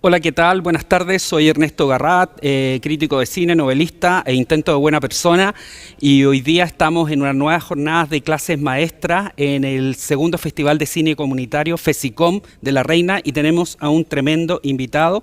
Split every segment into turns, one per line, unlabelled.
Hola, ¿qué tal? Buenas tardes, soy Ernesto Garrat, crítico de cine, novelista e intento de buena persona, y hoy día estamos en una nueva jornada de clases maestras en el segundo Festival de Cine Comunitario FECICOM de La Reina, y tenemos a un tremendo invitado,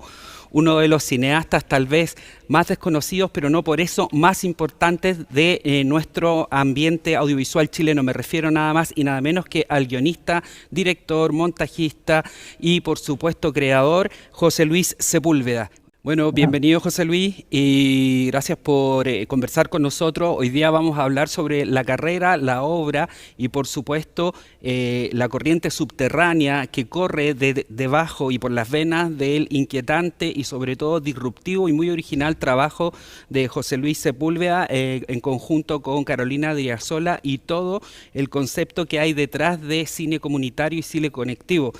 uno de los cineastas tal vez más desconocidos, pero no por eso más importantes de nuestro ambiente audiovisual chileno. Me refiero nada más y nada menos que al guionista, director, montajista y por supuesto creador José Luis Sepúlveda. Bueno,
Ah,
bienvenido José Luis y gracias por conversar con nosotros. Hoy día vamos a hablar sobre la carrera, la obra y por supuesto la corriente subterránea que corre debajo y por las venas del inquietante y sobre todo disruptivo y muy original trabajo de José Luis Sepúlveda en conjunto con Carolina Driasola y todo el concepto que hay detrás de cine comunitario y cine conectivo.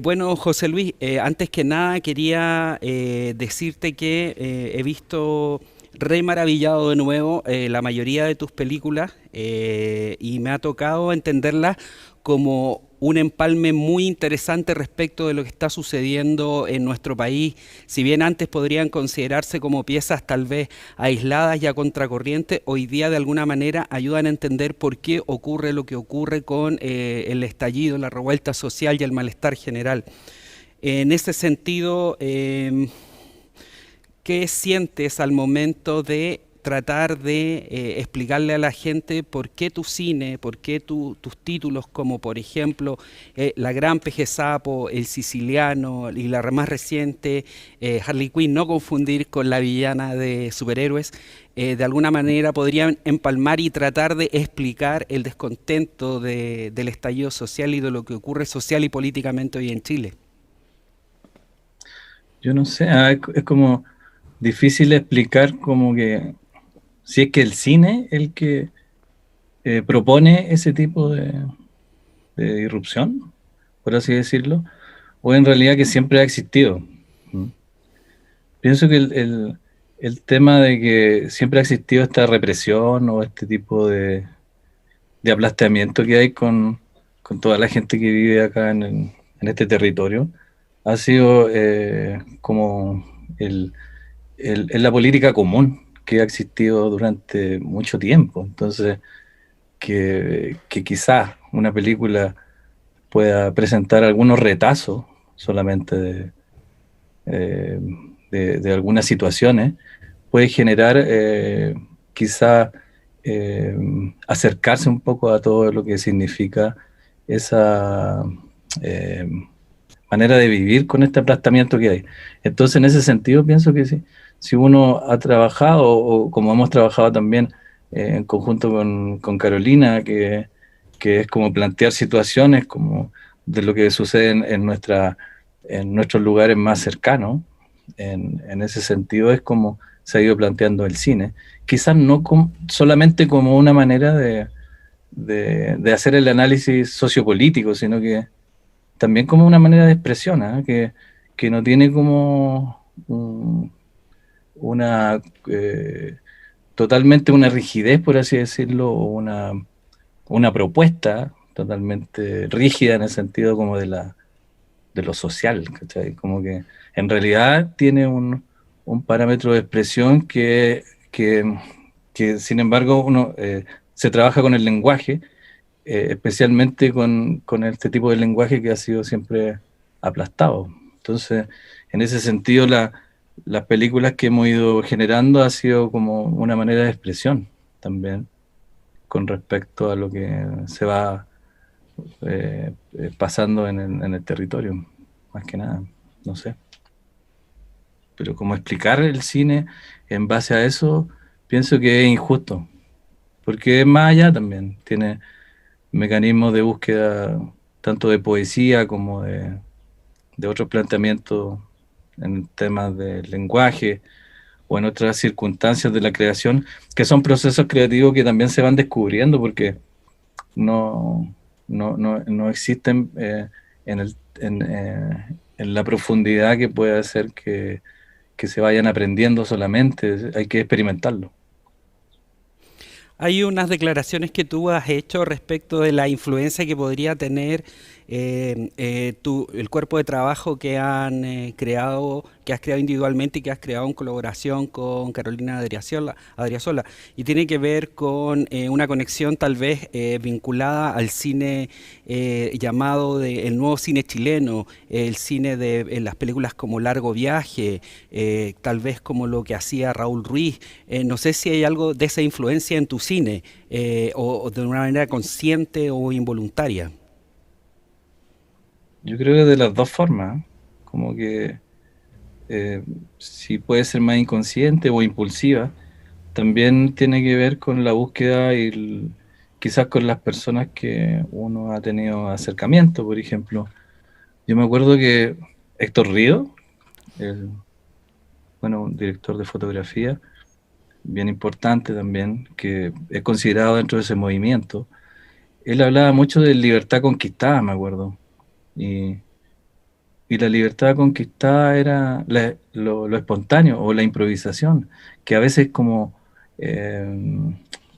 Bueno, José Luis, antes que nada quería decirte que he visto re maravillado de nuevo la mayoría de tus películas y me ha tocado entenderlas como un empalme muy interesante respecto de lo que está sucediendo en nuestro país. Si bien antes podrían considerarse como piezas tal vez aisladas y a contracorriente, hoy día de alguna manera ayudan a entender por qué ocurre lo que ocurre con el estallido, la revuelta social y el malestar general. En ese sentido, ¿qué sientes al momento de tratar de explicarle a la gente por qué tu cine, por qué tus títulos como por ejemplo La Gran Peje Sapo, El Siciliano y la más reciente Harley Quinn, no confundir con la villana de superhéroes, de alguna manera podrían empalmar y tratar de explicar el descontento del estallido social y de lo que ocurre social y políticamente hoy en Chile?
yo no sé, es como difícil explicar como que si es que el cine el que propone ese tipo de irrupción, por así decirlo, o en realidad que siempre ha existido. ¿Mm? Pienso que el tema de que siempre ha existido esta represión o este tipo de aplastamiento que hay con toda la gente que vive acá en este territorio ha sido como es la política común que ha existido durante mucho tiempo. Entonces, que quizás una película pueda presentar algunos retazos solamente eh, de algunas situaciones, puede generar quizás eh, acercarse un poco a todo lo que significa esa eh, manera de vivir con este aplastamiento que hay. Entonces, en ese sentido, pienso que si uno ha trabajado, o como hemos trabajado también en conjunto con Carolina, que es como plantear situaciones como de lo que sucede en nuestros lugares más cercanos, en ese sentido es como se ha ido planteando el cine. Quizás no solamente como una manera de hacer el análisis sociopolítico, sino que también como una manera de expresión, ¿eh? Que no tiene como una totalmente una rigidez, por así decirlo, o una propuesta totalmente rígida en el sentido como de lo social, ¿cachai? Como que en realidad tiene un parámetro de expresión que, que sin embargo uno se trabaja con el lenguaje, especialmente con este tipo de lenguaje que ha sido siempre aplastado. Entonces, en ese sentido, las películas que hemos ido generando ha sido como una manera de expresión también con respecto a lo que se va pasando en el territorio, más que nada, no sé. Pero como explicar el cine en base a eso, pienso que es injusto, porque es más allá también, tiene mecanismos de búsqueda tanto de poesía como de otros planteamientos en temas del lenguaje o en otras circunstancias de la creación, que son procesos creativos que también se van descubriendo porque no, no existen en la profundidad que puede hacer que se vayan aprendiendo solamente, hay que experimentarlo.
Hay unas declaraciones que tú has hecho respecto de la influencia que podría tener el cuerpo de trabajo que han creado, que has creado individualmente y que has creado en colaboración con Carolina Adriasola, y tiene que ver con una conexión tal vez vinculada al cine llamado el nuevo cine chileno, el cine de las películas como Largo Viaje, tal vez como lo que hacía Raúl Ruiz. No sé si hay algo de esa influencia en tu cine, o de una manera consciente o involuntaria.
Yo creo que de las dos formas, ¿eh? Como que eh, si puede ser más inconsciente o impulsiva, también tiene que ver con la búsqueda y quizás con las personas que uno ha tenido acercamiento. Por ejemplo, yo me acuerdo que Héctor Río, el, bueno, un director de fotografía, bien importante también, que es considerado dentro de ese movimiento, él hablaba mucho de libertad conquistada, me acuerdo. Y, y la libertad conquistada era lo espontáneo o la improvisación, que a veces como, eh,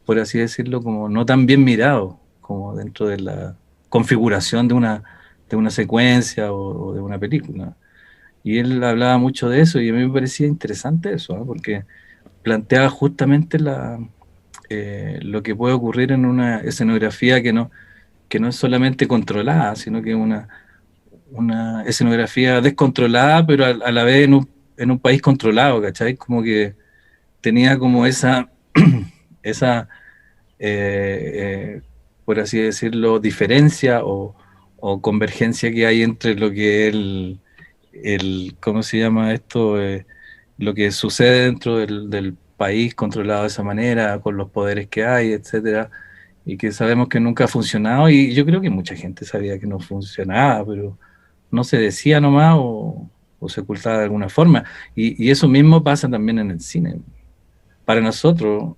por así decirlo, como no tan bien mirado, como dentro de la configuración de una secuencia o de una película. Y él hablaba mucho de eso y a mí me parecía interesante eso, ¿eh? Porque planteaba justamente lo que puede ocurrir en una escenografía que no es solamente controlada, sino que es una escenografía descontrolada, pero a la vez en un país controlado, ¿cachai? Como que tenía como esa eh, por así decirlo, diferencia o convergencia que hay entre lo que es ¿cómo se llama esto? Lo que sucede dentro del país controlado de esa manera, con los poderes que hay, etcétera, y que sabemos que nunca ha funcionado, y yo creo que mucha gente sabía que no funcionaba, pero no se decía nomás o se ocultaba de alguna forma. Y eso mismo pasa también en el cine. Para nosotros,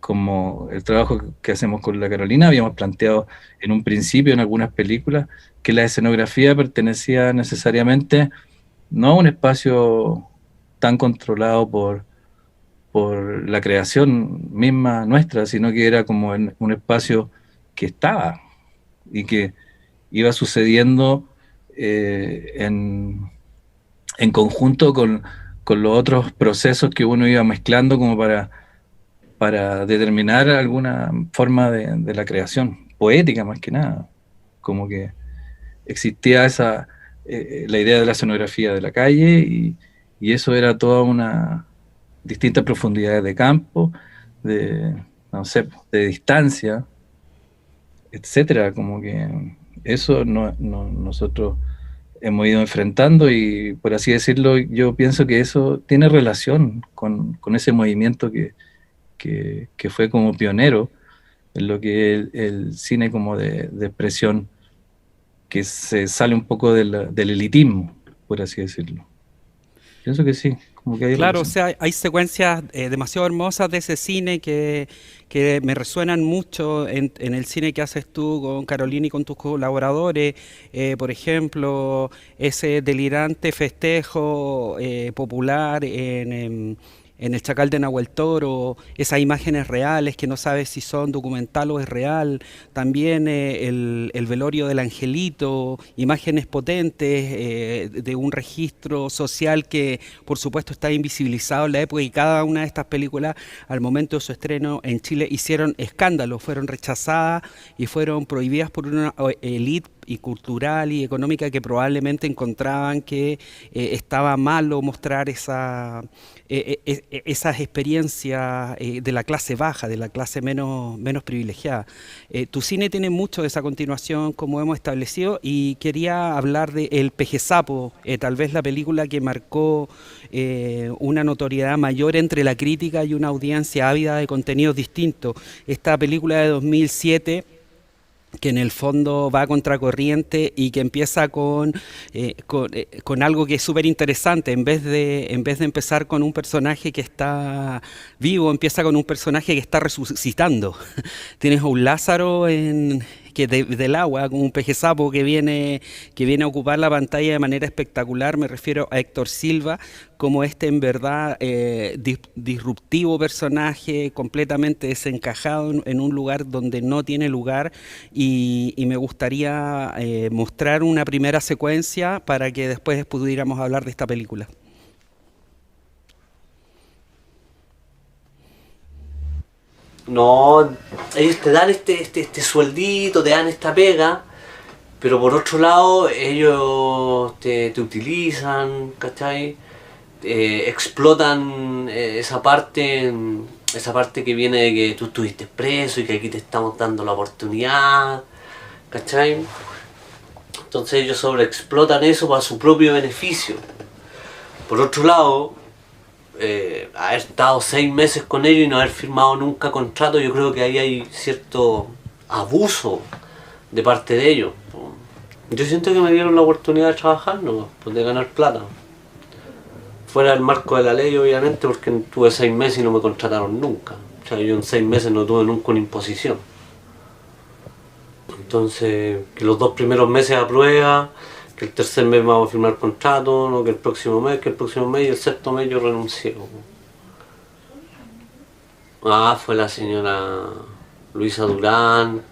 como el trabajo que hacemos con la Carolina, habíamos planteado en un principio en algunas películas que la escenografía pertenecía necesariamente no a un espacio tan controlado por la creación misma nuestra, sino que era como en un espacio que estaba y que iba sucediendo en conjunto con los otros procesos que uno iba mezclando como para determinar alguna forma de la creación, poética más que nada, como que existía la idea de la escenografía de la calle y eso era toda una distintas profundidades de campo, de, no sé, de distancia, etcétera, como que eso nosotros hemos ido enfrentando y por así decirlo, yo pienso que eso tiene relación con ese movimiento que fue como pionero en lo que es el cine como de expresión, que se sale un poco del elitismo, por así decirlo. Pienso que sí, como que hay
Claro, o
relación.
sea, hay secuencias demasiado hermosas de ese cine que me resuenan mucho en el cine que haces tú con Carolina y con tus colaboradores. Por ejemplo, ese delirante festejo popular en el Chacal de Nahuel Toro, esas imágenes reales que no sabes si son documental o es real. También el velorio del angelito, imágenes potentes de un registro social que por supuesto está invisibilizado en la época, y cada una de estas películas al momento de su estreno en Chile hicieron escándalo, fueron rechazadas y fueron prohibidas por una élite y cultural y económica que probablemente encontraban que estaba malo mostrar esas experiencias de la clase baja, de la clase menos privilegiada. Tu cine tiene mucho de esa continuación, como hemos establecido, y quería hablar de El Peje Sapo, tal vez la película que marcó una notoriedad mayor entre la crítica y una audiencia ávida de contenidos distintos. Esta película de 2007 que en el fondo va a contracorriente y que empieza con algo que es súper interesante. En vez de empezar con un personaje que está vivo, empieza con un personaje que está resucitando. Tienes a un Lázaro del agua, como un peje sapo que viene a ocupar la pantalla de manera espectacular. Me refiero a Héctor Silva, como este en verdad disruptivo personaje, completamente desencajado en un lugar donde no tiene lugar, y me gustaría mostrar una primera secuencia para que después pudiéramos hablar de esta película.
No, ellos te dan este sueldito, te dan esta pega, pero por otro lado ellos te utilizan, ¿cachai? Explotan esa parte que viene de que tú estuviste preso y que aquí te estamos dando la oportunidad, ¿cachai? Entonces ellos sobreexplotan eso para su propio beneficio. Por otro lado, haber estado 6 meses con ellos y no haber firmado nunca contrato, yo creo que ahí hay cierto abuso de parte de ellos. Yo siento que me dieron la oportunidad de trabajar, ¿no? Pues de ganar plata. Fuera del marco de la ley, obviamente, porque tuve 6 meses y no me contrataron nunca. O sea, yo en 6 meses no tuve nunca una imposición. Entonces, que los 2 primeros meses a prueba, que el tercer mes vamos a firmar contrato, no que el próximo mes, y el sexto mes yo renuncié. Fue la señora Luisa Durán.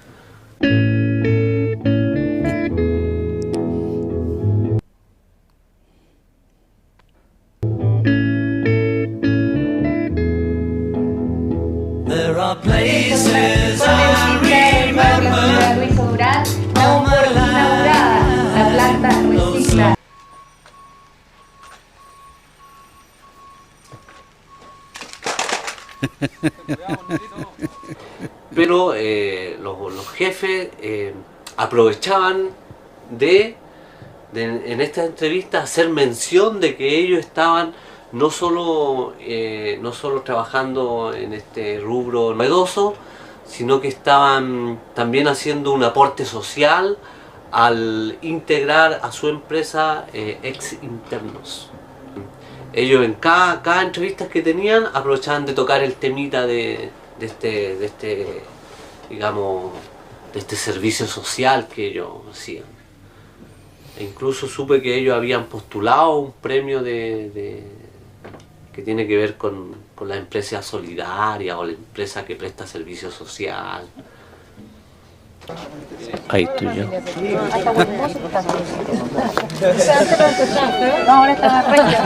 There are places I remember.
Luisa Durán, aún por inaugurada, la planta recicla.
Pero los jefes aprovechaban en esta entrevista hacer mención de que ellos estaban no solo trabajando en este rubro novedoso, sino que estaban también haciendo un aporte social al integrar a su empresa ex internos. Ellos en cada entrevista que tenían aprovechaban de tocar el temita de este digamos, de este servicio social que ellos hacían. E incluso supe que ellos habían postulado un premio que tiene que ver con la empresa solidaria o la empresa que presta servicio social. Ahí estoy yo.
No, ahora está más recto.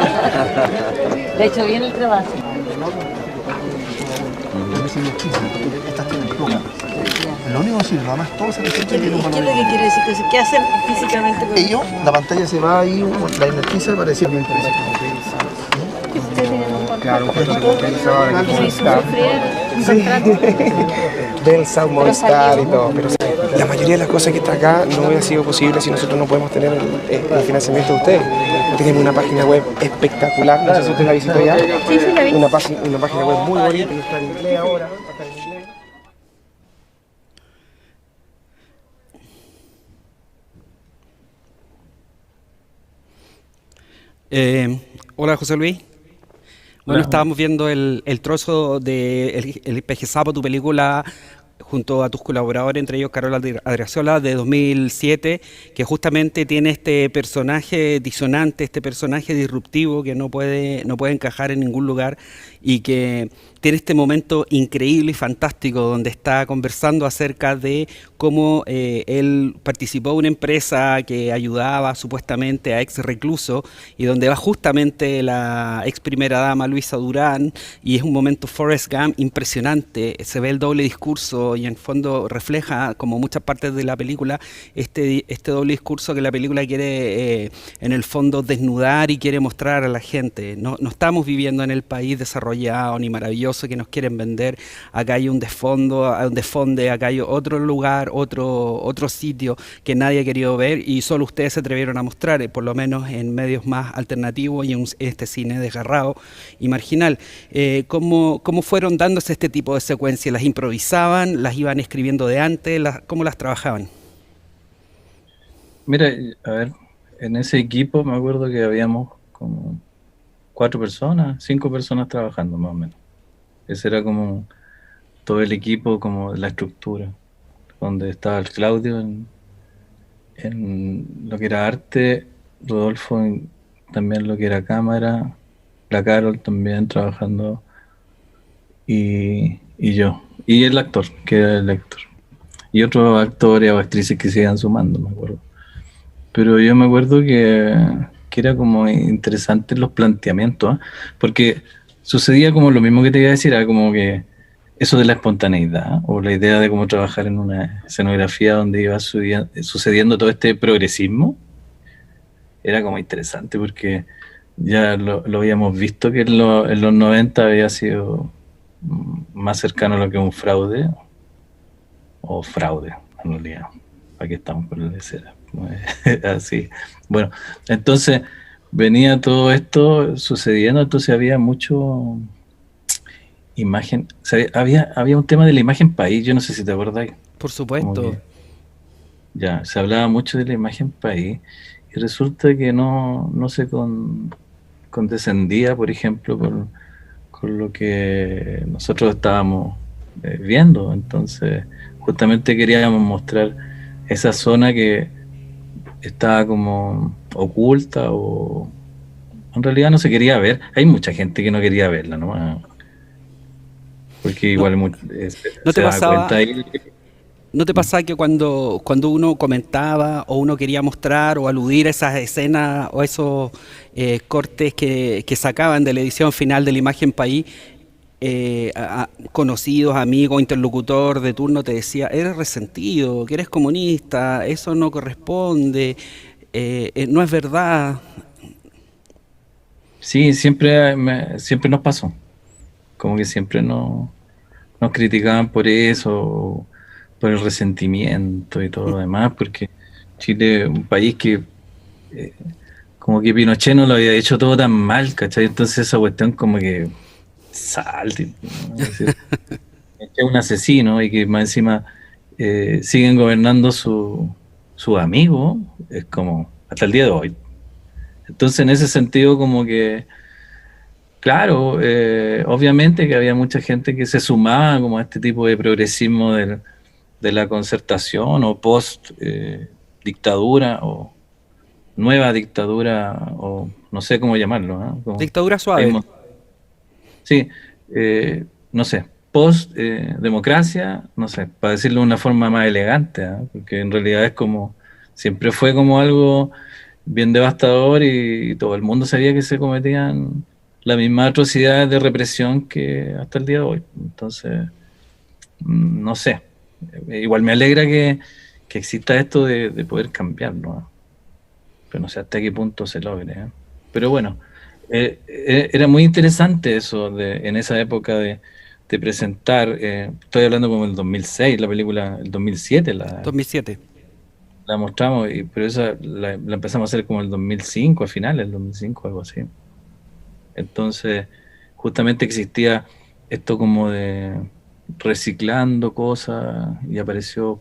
De hecho, bien el trabajo.
Estas tienen plumas. Lo único que sirve, además todo se registra
¿Qué
en un
es lo
manual.
que quiere decir? ¿Qué hacen físicamente con
Ellos, la pantalla se va ahí, la energiza para decir bien
Ustedes tienen un
Claro,
contrato. Y se hizo sufrir un contrato.
Belsa, Movistar y todo, pero la mayoría de las cosas que está acá no hubiera sido posible si nosotros no podemos tener el financiamiento de ustedes. Tenemos una página web espectacular, no sé si usted la visitó ya.
Sí, sí, la vi.
Una página web muy bonita que está en inglés ahora. Está en inglés.
Hola, José Luis. Bueno,
Hola.
estábamos viendo el trozo de El Peje Sapo, tu película, junto a tus colaboradores, entre ellos Carola Adriasola, de 2007, que justamente tiene este personaje disonante, este personaje disruptivo que no puede encajar en ningún lugar, y que tiene este momento increíble y fantástico donde está conversando acerca de cómo él participó en una empresa que ayudaba supuestamente a ex reclusos, y donde va justamente la ex primera dama Luisa Durán, y es un momento Forrest Gump impresionante. Se ve el doble discurso y en fondo refleja, como muchas partes de la película, este doble discurso que la película quiere en el fondo desnudar y quiere mostrar a la gente. No estamos viviendo en el país desarrollado ni maravilloso que nos quieren vender. Acá hay un desfonde, acá hay otro lugar, otro sitio que nadie ha querido ver, y solo ustedes se atrevieron a mostrar, por lo menos en medios más alternativos y en este cine desgarrado y marginal. ¿Cómo fueron dándose este tipo de secuencias? ¿Las improvisaban? ¿Las iban escribiendo de antes? ¿Cómo las trabajaban?
Mira, a ver, en ese equipo me acuerdo que habíamos como 4 personas, 5 personas trabajando más o menos. Ese era como todo el equipo, como la estructura. donde estaba el Claudio en lo que era arte, Rodolfo también lo que era cámara, la Carol también trabajando y yo. Y el actor, que era el Héctor. Y otros actores o actrices que se iban sumando, me acuerdo. Pero yo me acuerdo que era como interesante los planteamientos, ¿eh? Porque sucedía como lo mismo que te iba a decir, era como que eso de la espontaneidad, o la idea de cómo trabajar en una escenografía donde iba sucediendo todo este progresismo, era como interesante porque ya lo habíamos visto que en los 90 había sido más cercano a lo que un fraude, o fraude, en realidad. Aquí estamos con el de cera. Así. Bueno, entonces venía todo esto sucediendo, entonces había mucho imagen, o sea, había un tema de la imagen país, yo no sé si te acuerdas.
Por
Como
supuesto.
que ya, se hablaba mucho de la imagen país y resulta que no se condescendía, por ejemplo, con lo que nosotros estábamos viendo. Entonces, justamente queríamos mostrar esa zona que estaba como oculta o en realidad no se quería ver. Hay mucha gente que no quería verla, ¿no? Porque
¿No,
igual
no
se
te
da cuenta
pasaba,
ahí.
no te pasaba que cuando uno comentaba o uno quería mostrar o aludir a esas escenas o esos cortes que sacaban de la edición final de la imagen país, conocidos, amigos, interlocutor de turno te decía, eres resentido, que eres comunista, eso no corresponde, no es verdad?
Sí, siempre nos pasó. Como que siempre nos criticaban por eso, por el resentimiento y todo lo demás, porque Chile es un país que eh, como que Pinochet no lo había hecho todo tan mal, ¿cachai? Entonces esa cuestión como que salte, ¿no? Es decir, es un asesino y que más encima siguen gobernando su amigo, es como hasta el día de hoy. Entonces en ese sentido como que claro, obviamente que había mucha gente que se sumaba como a este tipo de progresismo de la concertación o post dictadura o nueva dictadura o no sé cómo llamarlo, ¿no?
Dictadura
Hay
suave.
sí, no sé, post democracia, no sé, para decirlo de una forma más elegante, ¿ah? Porque en realidad es como, siempre fue como algo bien devastador y todo el mundo sabía que se cometían las mismas atrocidades de represión que hasta el día de hoy. Entonces, no sé, igual me alegra que exista esto de poder cambiarlo, ¿ah? Pero no sé hasta qué punto se logre, ¿eh? Pero bueno, era muy interesante eso en esa época de presentar, estoy hablando como el 2006, la película, el 2007
2007.
la mostramos, pero esa la empezamos a hacer como el 2005, a finales del 2005, algo así. Entonces, justamente existía esto como de reciclando cosas y apareció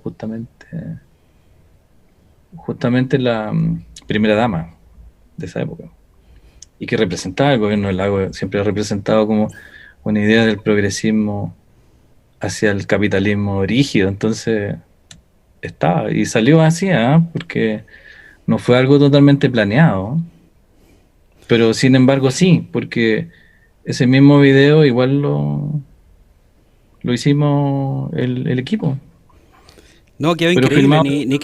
justamente la primera dama de esa época y que representaba el gobierno del lago, siempre ha representado como una idea del progresismo hacia el capitalismo rígido, entonces estaba y salió así, ¿ah? Porque no fue algo totalmente planeado, pero sin embargo sí, porque ese mismo video igual lo hicimos el equipo,
No, quedó
pero
increíble,
filmado
ni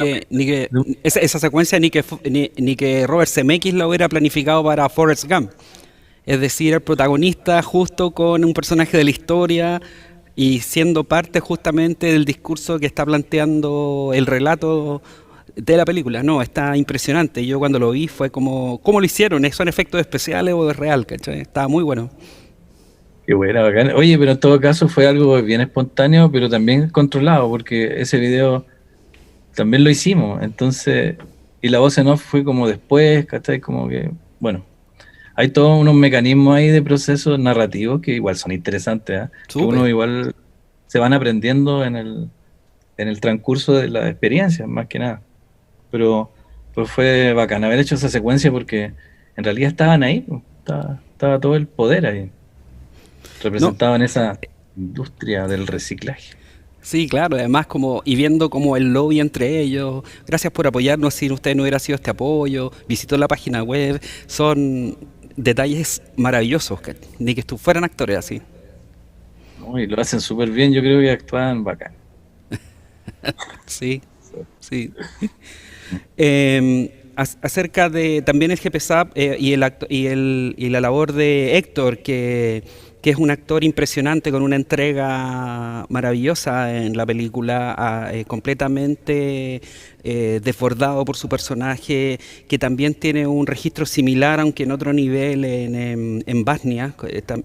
que
de un-
esa secuencia ni que Robert Zemeckis la hubiera planificado para Forrest Gump. Es decir, el protagonista justo con un personaje de la historia y siendo parte justamente del discurso que está planteando el relato de la película. No, está impresionante. Yo cuando lo vi fue como, ¿cómo lo hicieron? ¿Son efectos especiales o es real? ¿Cachai? Estaba muy bueno.
Qué buena, bacán. Oye, pero en todo caso fue algo bien espontáneo, pero también controlado, porque ese video también lo hicimos, entonces, y la voz en off fue como después, ¿cachai? Como que, bueno, hay todos unos mecanismos ahí de procesos narrativos que igual son interesantes, ¿ah? Que uno
Súper.
igual se van aprendiendo en el transcurso de la experiencia, más que nada. Pero pues fue bacán haber hecho esa secuencia porque en realidad estaban ahí, pues, estaba todo el poder ahí,
No,
representaban esa industria del reciclaje.
Sí, claro, además como y viendo como el lobby entre ellos, gracias por apoyarnos, sin ustedes no hubiera sido este apoyo, visitó la página web, son detalles maravillosos, ni que fueran actores así.
¿no? Y lo hacen súper bien, yo creo que actúan bacán.
Sí, sí. Acerca de también el GPSAP y la labor de Héctor, que es un actor impresionante con una entrega maravillosa en la película, completamente desbordado por su personaje, que también tiene un registro similar, aunque en otro nivel, en Bosnia,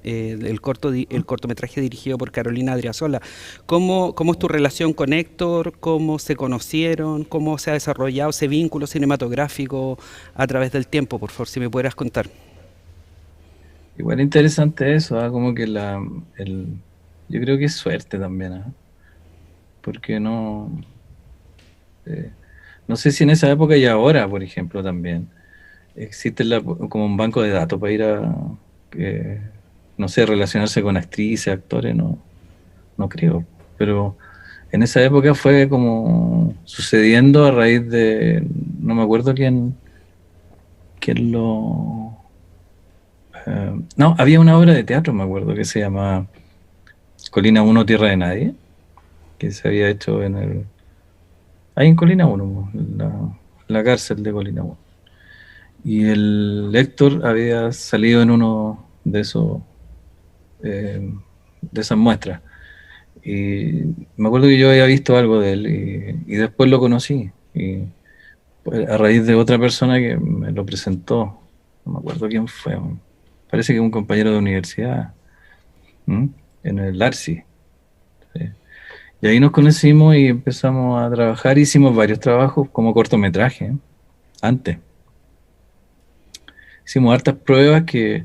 el cortometraje dirigido por Carolina Adriasola. ¿Cómo es tu relación con Héctor? ¿Cómo se conocieron? ¿Cómo se ha desarrollado ese vínculo cinematográfico a través del tiempo? Por favor, si me pudieras contar.
Igual interesante eso, como que yo creo que es suerte también, porque eh, no sé si en esa época y ahora, por ejemplo, también existe como un banco de datos para ir eh, no sé, relacionarse con actrices, actores, no creo, pero en esa época fue como sucediendo a raíz de, no me acuerdo quién lo... no, había una obra de teatro, me acuerdo, que se llama Colina Uno Tierra de Nadie, que se había hecho ahí en Colina Uno, la cárcel de Colina Uno. Y el Héctor había salido en uno de esas muestras. Y me acuerdo que yo había visto algo de él y después lo conocí. Y pues, a raíz de otra persona que me lo presentó, no me acuerdo quién fue, parece que un compañero de universidad, en el Arci. Sí. Y ahí nos conocimos y empezamos a trabajar. Hicimos varios trabajos como cortometraje, antes. Hicimos hartas pruebas que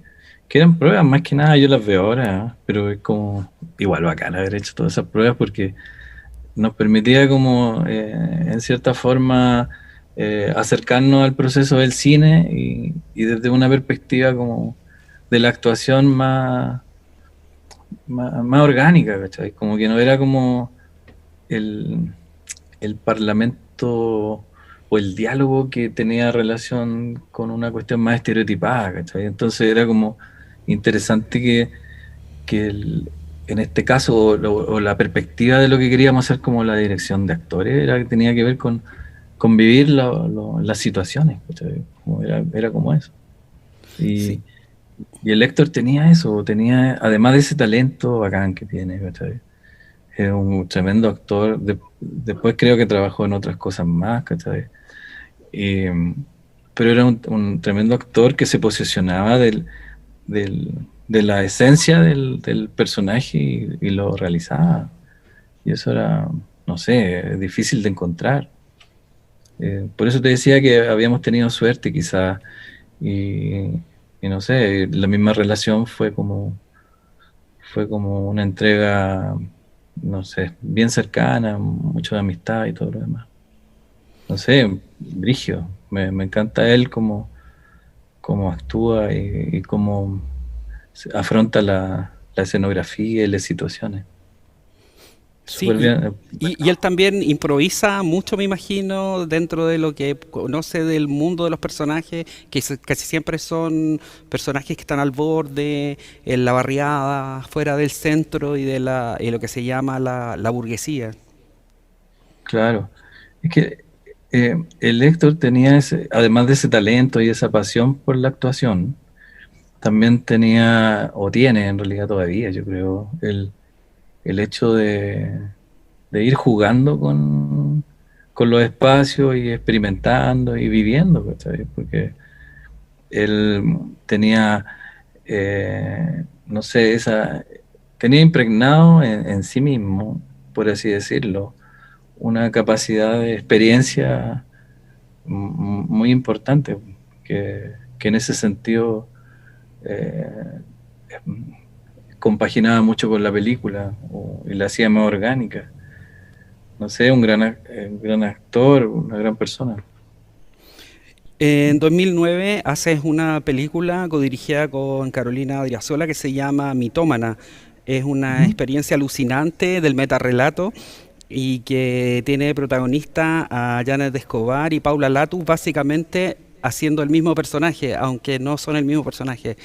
eran pruebas, más que nada yo las veo ahora, pero es como igual bacán haber hecho todas esas pruebas porque nos permitía como en cierta forma acercarnos al proceso del cine y desde una perspectiva como de la actuación más orgánica, ¿cachai? Como que no era como el, el parlamento o el diálogo que tenía relación con una cuestión más estereotipada, ¿cachai? Entonces era como interesante en este caso, o la perspectiva de lo que queríamos hacer como la dirección de actores, era que tenía que ver con vivir las situaciones, ¿cachai? Era como eso.
Sí.
Y el Héctor tenía eso, además de ese talento bacán que tiene, ¿cachai? Es un tremendo actor. Después creo que trabajó en otras cosas más, ¿cachai? Pero era un tremendo actor que se posicionaba de la esencia del personaje y lo realizaba. Y eso era, no sé, difícil de encontrar. Por eso te decía que habíamos tenido suerte quizás. Y no sé, la misma relación fue como una entrega, no sé, bien cercana, mucho de amistad y todo lo demás. No sé, Brigio, me encanta él cómo actúa y cómo afronta la escenografía y las situaciones.
Sí,
Súper bien.
y él también improvisa mucho, me imagino, dentro de lo que conoce del mundo de los personajes, que casi siempre son personajes que están al borde, en la barriada, fuera del centro y de lo que se llama la burguesía.
Claro. Es que el Héctor tenía además de ese talento y esa pasión por la actuación, también tenía, o tiene en realidad todavía, yo creo, el hecho de ir jugando con los espacios y experimentando y viviendo, ¿cachai? Porque él tenía, no sé, tenía impregnado en sí mismo, por así decirlo, una capacidad de experiencia muy importante, que en ese sentido eh, compaginaba mucho con la película y la hacía más orgánica. No sé, un gran actor, una gran persona.
En 2009 haces una película codirigida con Carolina Adriasola que se llama Mitómana. Es una experiencia alucinante del metarrelato y que tiene de protagonista a Janet Escobar y Paula Latus, básicamente haciendo el mismo personaje, aunque no son el mismo personaje.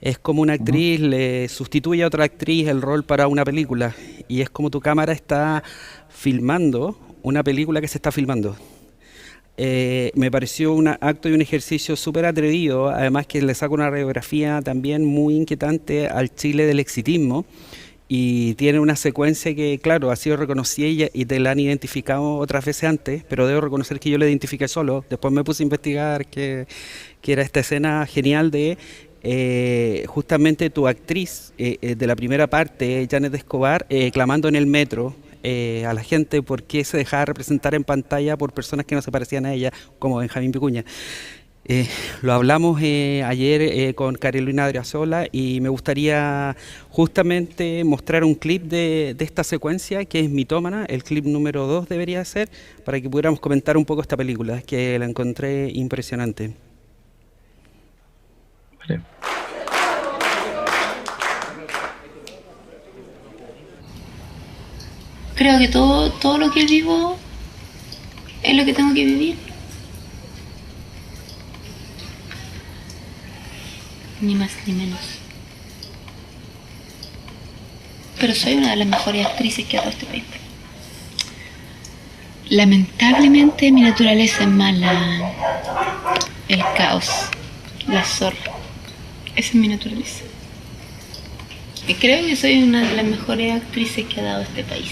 Es como una actriz le sustituye a otra actriz el rol para una película, y es como tu cámara está filmando una película que se está filmando. Me pareció un acto y un ejercicio súper atrevido, además que le saca una radiografía también muy inquietante al Chile del exitismo, y tiene una secuencia que, claro, ha sido reconocida y te la han identificado otras veces antes, pero debo reconocer que yo la identifiqué solo. Después me puse a investigar que era esta escena genial de justamente tu actriz de la primera parte, Janet Escobar, clamando en el metro a la gente por qué se dejaba representar en pantalla por personas que no se parecían a ella, como Benjamín Vicuña. Lo hablamos ayer con Carolina Adriasola, y me gustaría justamente mostrar un clip de esta secuencia que es Mitómana. El clip número 2 debería ser, para que pudiéramos comentar un poco esta película, que la encontré impresionante.
Vale.
Creo que todo lo que vivo es lo que tengo que vivir. Ni más ni menos. Pero soy una de las mejores actrices que ha dado este país. Lamentablemente mi naturaleza es mala. El caos, la zorra. Esa es mi naturaleza. Y creo que soy una de las mejores actrices que ha dado este país.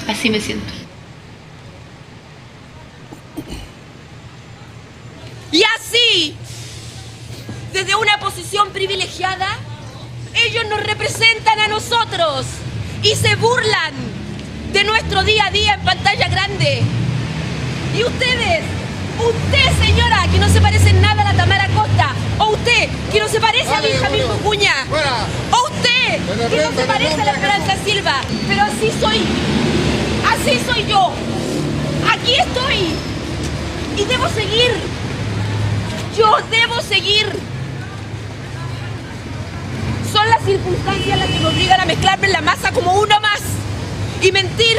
Así me siento.
Y así, desde una posición privilegiada, ellos nos representan a nosotros y se burlan de nuestro día a día en pantalla grande. Y ustedes, usted señora, que no se parece en nada a la Tamara Costa, o usted, que no se parece a Benjamín Vicuña, o usted, que no se parece a la Esperanza Silva, pero así soy yo, aquí estoy, y debo seguir. Yo debo seguir. Son las circunstancias las que me obligan a mezclarme en la masa como uno más y mentir.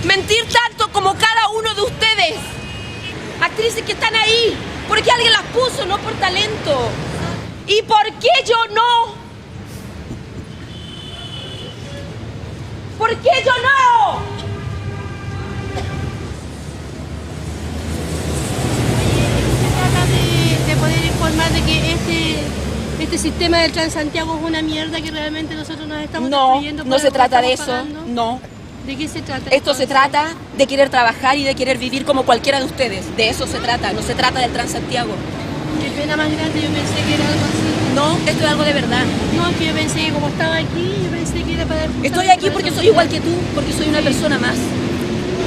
Mentir tanto como cada uno de ustedes. Actrices que están ahí porque alguien las puso, no por talento. ¿Y por qué yo no? ¿Por qué yo no?
De poder informar de que este sistema del Transantiago es una mierda, que realmente nosotros nos estamos destruyendo.
No se trata de eso, no.
¿De qué se trata?
Esto se trata de querer trabajar y de querer vivir como cualquiera de ustedes. De eso se trata, no se trata del Transantiago.
Qué pena más grande, yo pensé que era algo así.
No, esto es algo de verdad.
No, es que yo pensé que como estaba aquí, yo pensé que era para...
Estoy aquí porque soy igual que tú, porque soy una persona más.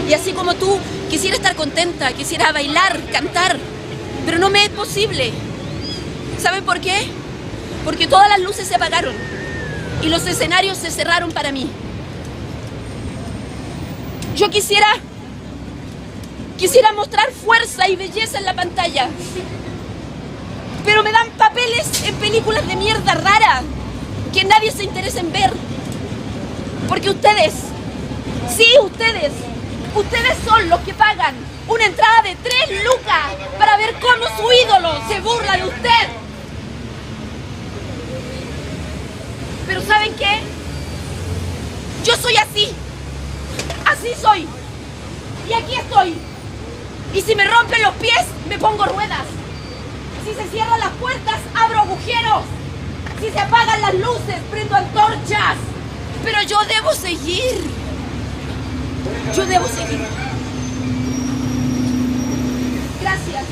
Y así como tú, quisiera estar contenta, quisiera bailar, cantar, pero no me es posible. ¿Saben por qué? Porque todas las luces se apagaron y los escenarios se cerraron para mí. Yo quisiera mostrar fuerza y belleza en la pantalla, pero me dan papeles en películas de mierda rara que nadie se interesa en ver. Porque ustedes, sí, ustedes son los que pagan una entrada de 3 lucas para ver cómo su ídolo se burla de usted. Pero ¿saben qué? Yo soy así. Así soy. Y aquí estoy. Y si me rompen los pies, me pongo ruedas. Si se cierran las puertas, abro agujeros. Si se apagan las luces, prendo antorchas. Pero yo debo seguir. Yo debo seguir. Gracias.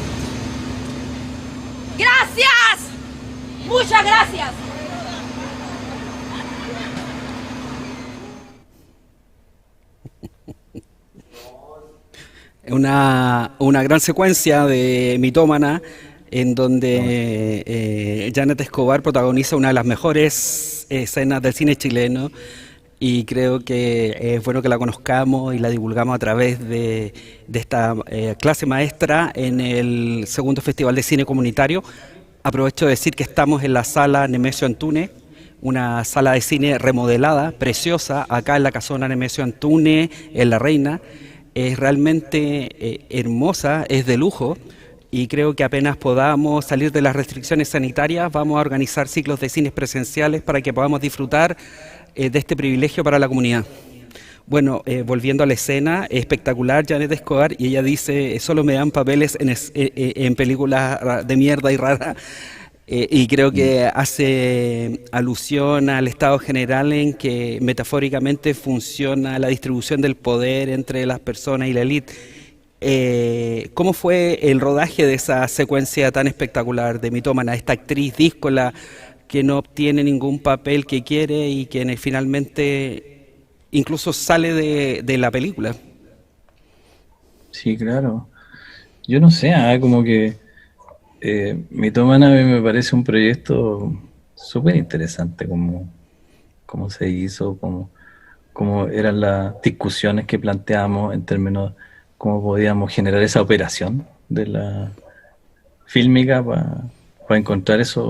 ¡Gracias! ¡Muchas gracias!
Una gran secuencia de Mitómana, en donde Janet Escobar protagoniza una de las mejores escenas del cine chileno, y creo que es bueno que la conozcamos y la divulgamos a través de esta clase maestra en el segundo Festival de Cine Comunitario. Aprovecho de decir que estamos en la sala Nemesio Antunes, una sala de cine remodelada, preciosa, acá en la Casona Nemesio Antunes, en La Reina. Es realmente hermosa, es de lujo. Y creo que apenas podamos salir de las restricciones sanitarias, vamos a organizar ciclos de cines presenciales para que podamos disfrutar de este privilegio para la comunidad. Bueno, volviendo a la escena, espectacular Janet Escobar, y ella dice, solo me dan papeles en películas de mierda y rara, y creo que hace alusión al estado general en que metafóricamente funciona la distribución del poder entre las personas y la élite. ¿Cómo fue el rodaje de esa secuencia tan espectacular de Mitómana, esta actriz díscola que no obtiene ningún papel que quiere y que finalmente incluso sale de la película?
Sí, claro. Yo no sé, como que Mitómana a mí me parece un proyecto súper interesante, como se hizo, como eran las discusiones que planteamos en términos cómo podíamos generar esa operación de la fílmica para encontrar esa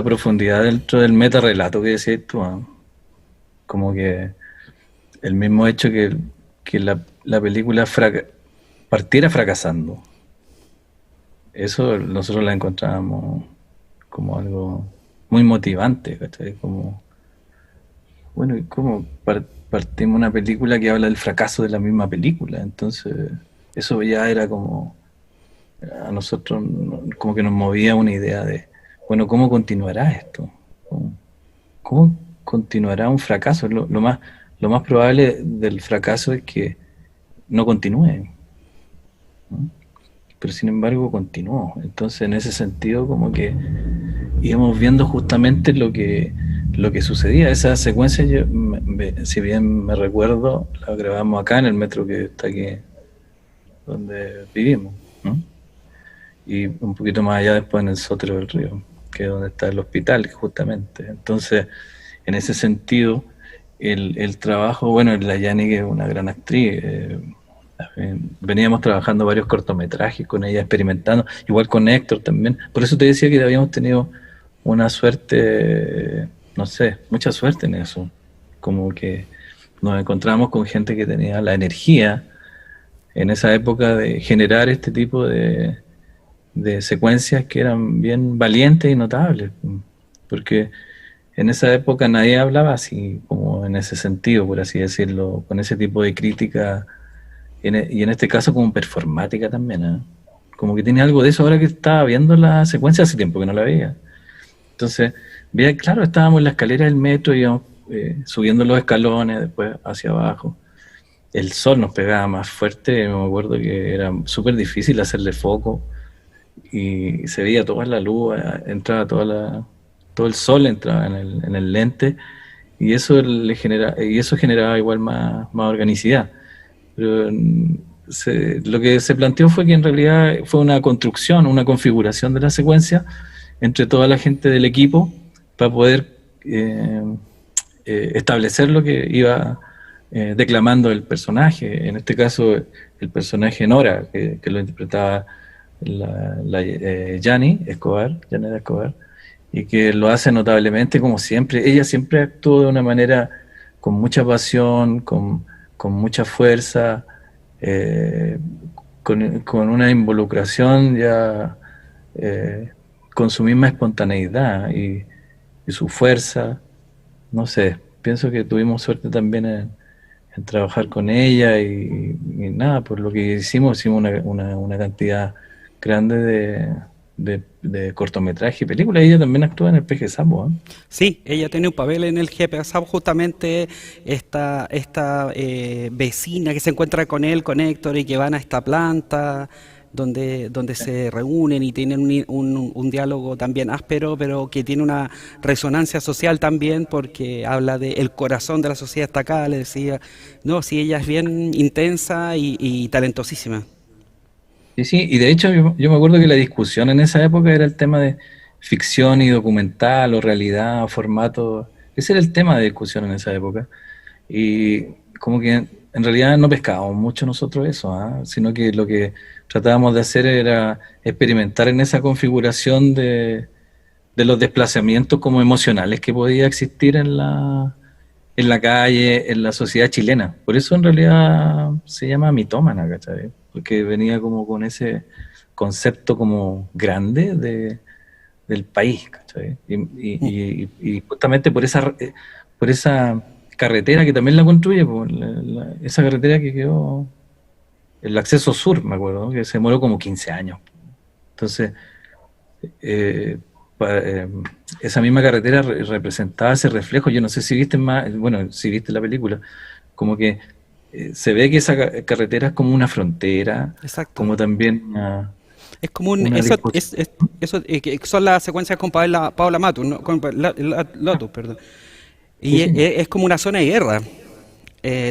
profundidad dentro del metarrelato que decías tú, ¿no? Como que el mismo hecho que la película partiera fracasando, eso nosotros la encontrábamos como algo muy motivante, ¿cachai? Como, bueno, ¿y cómo partimos una película que habla del fracaso de la misma película? Entonces, eso ya era como, a nosotros como que nos movía una idea de, bueno, ¿cómo continuará esto? ¿Cómo continuará un fracaso? Lo más probable del fracaso es que no continúe, ¿no? Pero sin embargo continuó. Entonces, en ese sentido, como que íbamos viendo justamente lo que sucedía. Esa secuencia, si bien me recuerdo, la grabamos acá en el metro que está aquí donde vivimos, ¿no? Y un poquito más allá después en el Sotero del Río, que es donde está el hospital justamente. Entonces, en ese sentido, el trabajo, bueno, la Yani, que es una gran actriz, veníamos trabajando varios cortometrajes con ella, experimentando, igual con Héctor también. Por eso te decía que habíamos tenido una suerte, no sé, mucha suerte en eso. Como que nos encontramos con gente que tenía la energía en esa época de generar este tipo de secuencias que eran bien valientes y notables. Porque en esa época nadie hablaba así, como en ese sentido, por así decirlo, con ese tipo de crítica, y en este caso como performática también, ¿eh? Como que tiene algo de eso ahora que estaba viendo la secuencia, hace tiempo que no la veía. Entonces, veía, claro, estábamos en la escalera del metro, íbamos subiendo los escalones, después hacia abajo. El sol nos pegaba más fuerte, me acuerdo que era súper difícil hacerle foco, y se veía toda la luz, entraba todo el sol entraba en el lente, y eso generaba igual más organicidad. Pero lo que se planteó fue que en realidad fue una construcción, una configuración de la secuencia entre toda la gente del equipo para poder establecer lo que iba declamando el personaje. En este caso, el personaje Nora, que lo interpretaba Janet Escobar, y que lo hace notablemente, como siempre. Ella siempre actuó de una manera con mucha pasión, con mucha fuerza, con una involucración ya, con su misma espontaneidad y su fuerza. No sé, pienso que tuvimos suerte también en trabajar con ella, y nada, por lo que hicimos una cantidad grande de cortometraje y películas. Ella también actúa en el Peje Sapo, ¿eh?
Sí, ella tiene un papel en el Peje Sapo, justamente esta vecina que se encuentra con él, con Héctor, y que van a esta planta donde se reúnen y tienen un diálogo también áspero, pero que tiene una resonancia social también, porque habla del corazón de la sociedad está acá. Le decía, no, sí, ella es bien intensa y talentosísima.
Sí, y de hecho yo me acuerdo que la discusión en esa época era el tema de ficción y documental, o realidad, o formato. Ese era el tema de discusión en esa época. Y como que en realidad no pescábamos mucho nosotros eso, sino que lo que tratábamos de hacer era experimentar en esa configuración de de los desplazamientos como emocionales que podía existir en la calle, en la sociedad chilena. Por eso en realidad se llama mitómana, ¿cachai? Porque venía como con ese concepto como grande del país, ¿cachai? Y justamente por esa carretera que también la construye, esa carretera que quedó, el acceso sur, me acuerdo, ¿no? Que se demoró como 15 años. Entonces, esa misma carretera representaba ese reflejo. Yo no sé si viste si viste la película, como que se ve que esa carretera es como una frontera.
Exacto.
Como también
es como que son las secuencias con Paola Matus, ¿no? Con Lotus, perdón. Y
sí.
Es como una zona de guerra.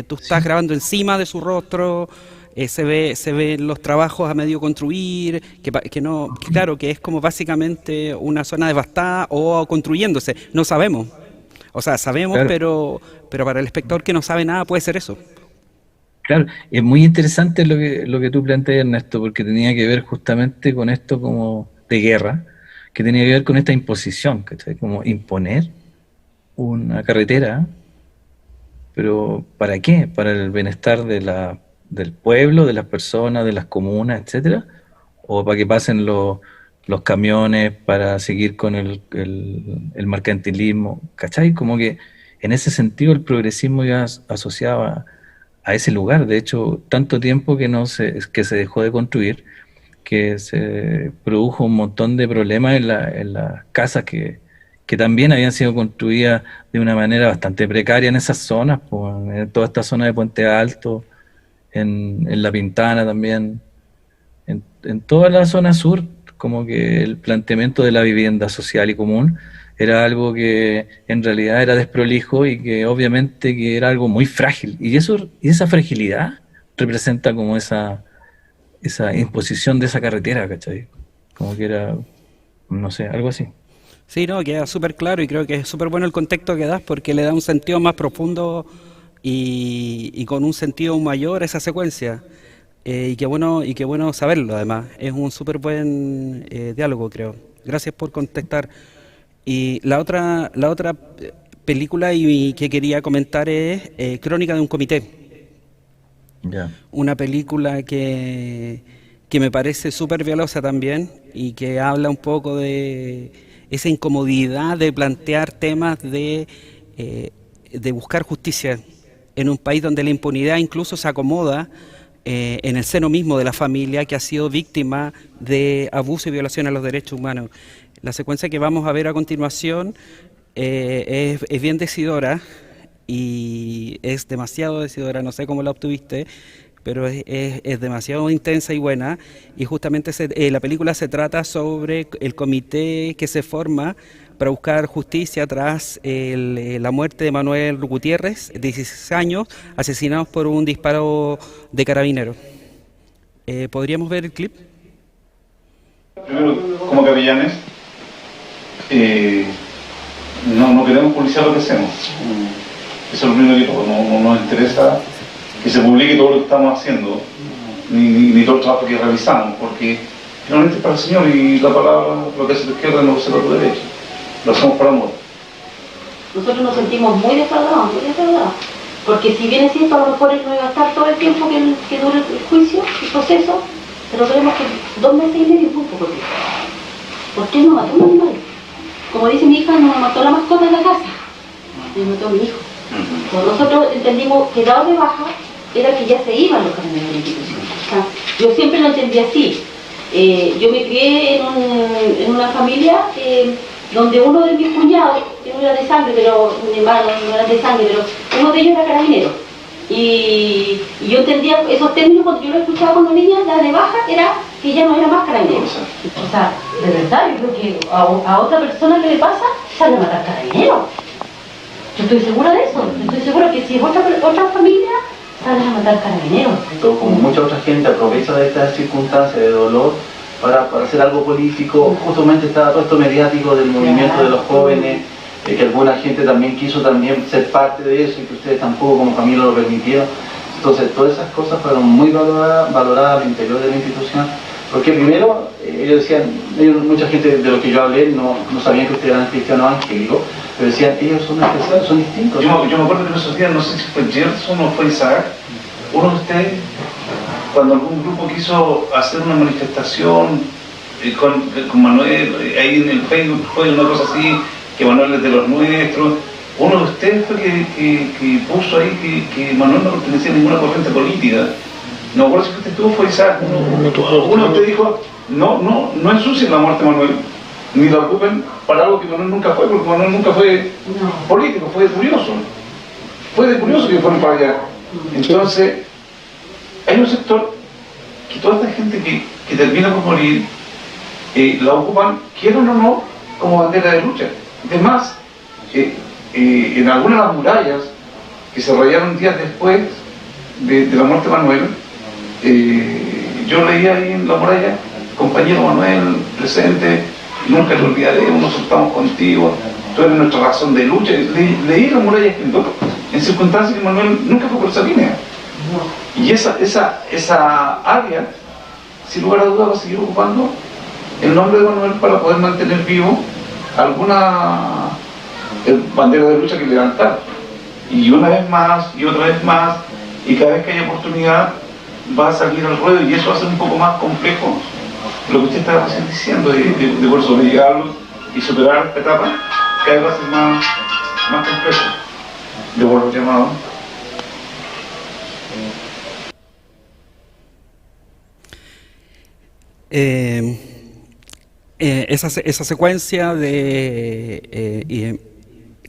Tú estás grabando encima de su rostro. Se ven los trabajos a medio construir, claro, que es como básicamente una zona devastada o construyéndose. No sabemos. O sea, sabemos, claro. pero para el espectador que no sabe nada puede ser eso.
Claro, es muy interesante lo que tú planteas, Ernesto, porque tenía que ver justamente con esto como de guerra, que tenía que ver con esta imposición, ¿cachai? Como imponer una carretera, pero ¿para qué? Para el bienestar del pueblo, de las personas, de las comunas, etcétera, o para que pasen los camiones para seguir con el mercantilismo, ¿cachai? Como que en ese sentido el progresismo ya asociaba a ese lugar. De hecho, tanto tiempo que se dejó de construir, que se produjo un montón de problemas en las casas que también habían sido construidas de una manera bastante precaria en esas zonas, en toda esta zona de Puente Alto, en La Pintana también, en toda la zona sur, como que el planteamiento de la vivienda social y común era algo que en realidad era desprolijo y que obviamente que era algo muy frágil. Y esa fragilidad representa como esa imposición de esa carretera, ¿cachai? Como que era, no sé, algo así.
Sí, no, queda súper claro y creo que es súper bueno el contexto que das porque le da un sentido más profundo y con un sentido mayor a esa secuencia. Y qué bueno saberlo, además. Es un súper buen diálogo, creo. Gracias por contestar. Y la otra película que quería comentar es Crónica de un comité.
Yeah.
Una película que me parece súper viola también y que habla un poco de esa incomodidad de plantear temas de buscar justicia en un país donde la impunidad incluso se acomoda en el seno mismo de la familia que ha sido víctima de abuso y violación a los derechos humanos. La secuencia que vamos a ver a continuación es bien decidora y es demasiado decidora, no sé cómo la obtuviste, pero es demasiado intensa y buena, y justamente la película se trata sobre el comité que se forma para buscar justicia tras la muerte de Manuel Gutiérrez, de 16 años, asesinados por un disparo de carabineros. ¿Podríamos ver el clip?
Primero, como capellanes, no queremos publicar lo que hacemos. Eso es lo primero que todo. No nos interesa que se publique todo lo que estamos haciendo, ni todo el trabajo que realizamos, porque finalmente es para el Señor y la palabra, lo que hace la izquierda no se lo tu derecha. Lo hacemos por amor.
Nosotros nos sentimos muy defraudados, porque si bien es cierto, a lo mejor él no iba a estar todo el tiempo que dure el juicio, el proceso, pero creemos que 2 meses y medio es muy poco tiempo. ¿Por qué no mató a un animal? Como dice mi hija, no mató a la mascota en la casa, me mató a mi hijo. Pues nosotros entendimos que dado de baja era que ya se iban los carabineros de la institución. O sea, yo siempre lo entendí así. Yo me crié en una familia donde uno de mis cuñados, que no era de sangre, pero mi hermano no era de sangre, pero uno de ellos era carabinero. Y yo entendía esos términos cuando yo lo escuchaba cuando niña, la de baja era que ya no era más carabinero. O sea, de verdad, yo creo que a otra persona que le pasa, sale a matar carabineros. Yo estoy segura de eso, estoy segura que si es otra familia, salen a matar carabineros.
Como mucha otra gente aprovecha de estas circunstancias de dolor para hacer algo político. Justamente estaba todo esto mediático del movimiento de los jóvenes, que alguna gente también quiso ser parte de eso y que ustedes tampoco como familia lo permitieron. Entonces todas esas cosas fueron muy valoradas al interior de la institución, Porque primero, ellos decían, mucha gente de lo que yo hablé no sabían que ustedes eran cristianos evangélicos, pero decían, ellos son especiales, son distintos.
Yo me acuerdo que en esos días, no sé si fue Gerson o fue Isaac, uno de ustedes, cuando algún grupo quiso hacer una manifestación con Manuel, ahí en el Facebook fue una cosa así, que Manuel es de los nuestros, uno de ustedes fue que puso ahí que Manuel no pertenecía a ninguna corriente política. No me acuerdo si usted estuvo, fue Isaac. Uno de ustedes dijo, no ensucien la muerte de Manuel, ni la ocupen para algo que Manuel nunca fue, porque Manuel nunca fue político, fue de curioso. Fue de curioso que fueron para allá. Entonces, hay un sector que toda esta gente que termina por morir, la ocupan, quieran o no, como bandera de lucha. Además, en algunas de las murallas que se rayaron días después de la muerte de Manuel, yo leía ahí en la muralla, compañero Manuel, presente, nunca te olvidaremos, nos soltamos contigo, tú eres nuestra razón de lucha. Leí la muralla escrito en circunstancias que Manuel nunca fue por esa línea. Y esa área, sin lugar a dudas, va a seguir ocupando el nombre de Manuel para poder mantener vivo alguna bandera de lucha que levantar. Y una vez más, y otra vez más, y cada vez que haya oportunidad, va a salir al ruedo, y eso va a ser un poco más complejo. Lo que usted estaba recién diciendo, de por sobrellevarlo y superar esta etapa, cada vez va a ser más complejo. De por los llamados.
Esa secuencia de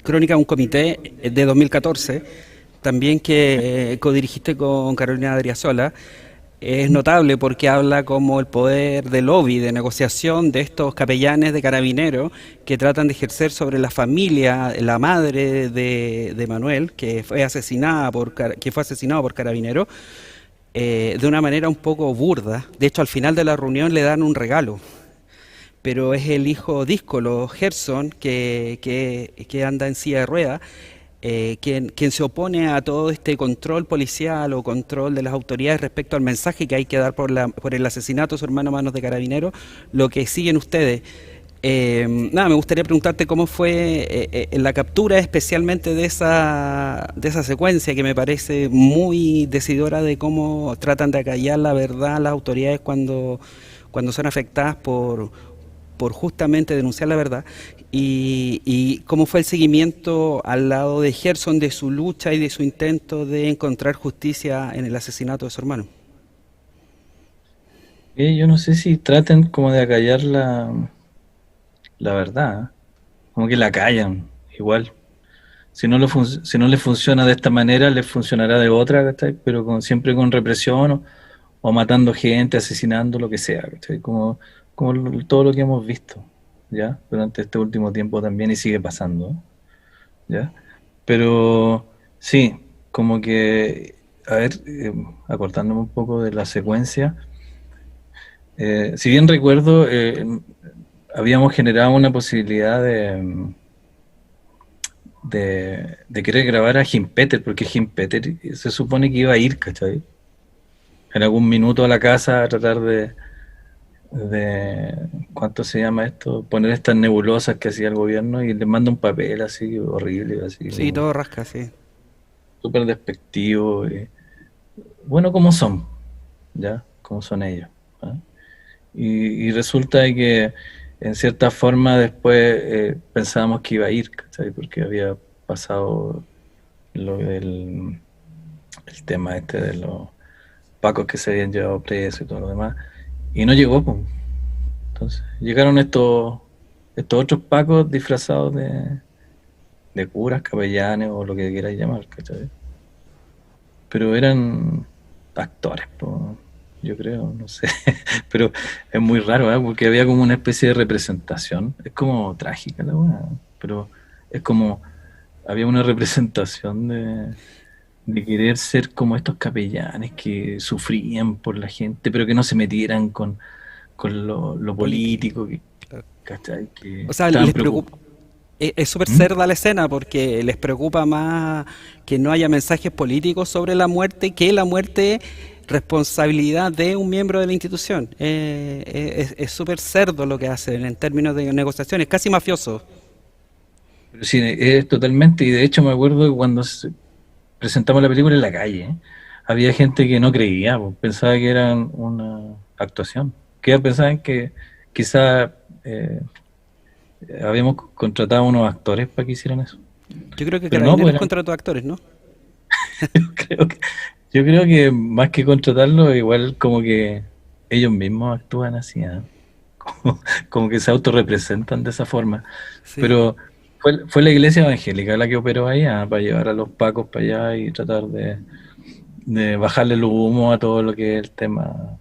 Crónica de un Comité de 2014, también que codirigiste con Carolina Adriasola, es notable porque habla como el poder de lobby, de negociación de estos capellanes de carabineros que tratan de ejercer sobre la familia, la madre de Manuel, que fue asesinado por carabineros, de una manera un poco burda. De hecho, al final de la reunión le dan un regalo, pero es el hijo díscolo, Gerson, que anda en silla de ruedas, quien se opone a todo este control policial o control de las autoridades respecto al mensaje que hay que dar por el asesinato de su hermano a manos de carabineros, lo que siguen ustedes. Me gustaría preguntarte cómo fue la captura especialmente de esa secuencia, que me parece muy decidora de cómo tratan de acallar la verdad las autoridades cuando son afectadas por justamente denunciar la verdad, y cómo fue el seguimiento al lado de Gerson de su lucha y de su intento de encontrar justicia en el asesinato de su hermano.
Yo no sé si traten como de acallar la verdad, como que la callan, igual. Si no les funciona de esta manera, les funcionará de otra, ¿cachai? Pero siempre con represión o matando gente, asesinando, lo que sea, ¿cachai? Como todo lo que hemos visto, ¿ya? Durante este último tiempo también, y sigue pasando, ¿ya? Pero sí, como que, a ver, acortándome un poco de la secuencia, si bien recuerdo, habíamos generado una posibilidad de querer grabar a Jim Peter, porque Jim Peter se supone que iba a ir, ¿cachai? En algún minuto a la casa a tratar de ¿cuánto se llama esto? Poner estas nebulosas que hacía el gobierno, y le manda un papel así horrible, así.
Sí, todo rasca, sí.
Súper despectivo. Bueno, como son, ¿ya? Como son ellos, ¿eh? Y resulta de que en cierta forma después pensábamos que iba a ir, ¿cachai? Porque había pasado el tema de los pacos que se habían llevado presos y todo lo demás. Y no llegó, pues. Entonces, llegaron estos otros pacos disfrazados de curas, capellanes o lo que quieras llamar, ¿cachai? Pero eran actores, pues, yo creo, no sé. Pero es muy raro, ¿eh? Porque había como una especie de representación. Es como trágica la weá, pero es como había una representación de querer ser como estos capellanes que sufrían por la gente, pero que no se metieran con lo político, ¿cachai?
O sea, les preocupa. Es súper cerda la escena, porque les preocupa más que no haya mensajes políticos sobre la muerte, que la muerte responsabilidad de un miembro de la institución. Es súper cerdo lo que hacen en términos de negociaciones, casi mafioso.
Pero sí, es totalmente, y de hecho me acuerdo que cuando presentamos la película en la calle, había gente que no creía, pues, pensaba que era una actuación, que pensaban que quizá habíamos contratado a unos actores para que hicieran eso.
Yo creo que
Pero
Carabineros
pues,
contrató actores, ¿no?
yo creo que más que contratarlo, igual como que ellos mismos actúan así, ¿eh? Como que se autorrepresentan de esa forma.
Sí.
Pero fue la iglesia evangélica la que operó ahí, para llevar a los pacos para allá y tratar de bajarle el humo a todo lo que es el tema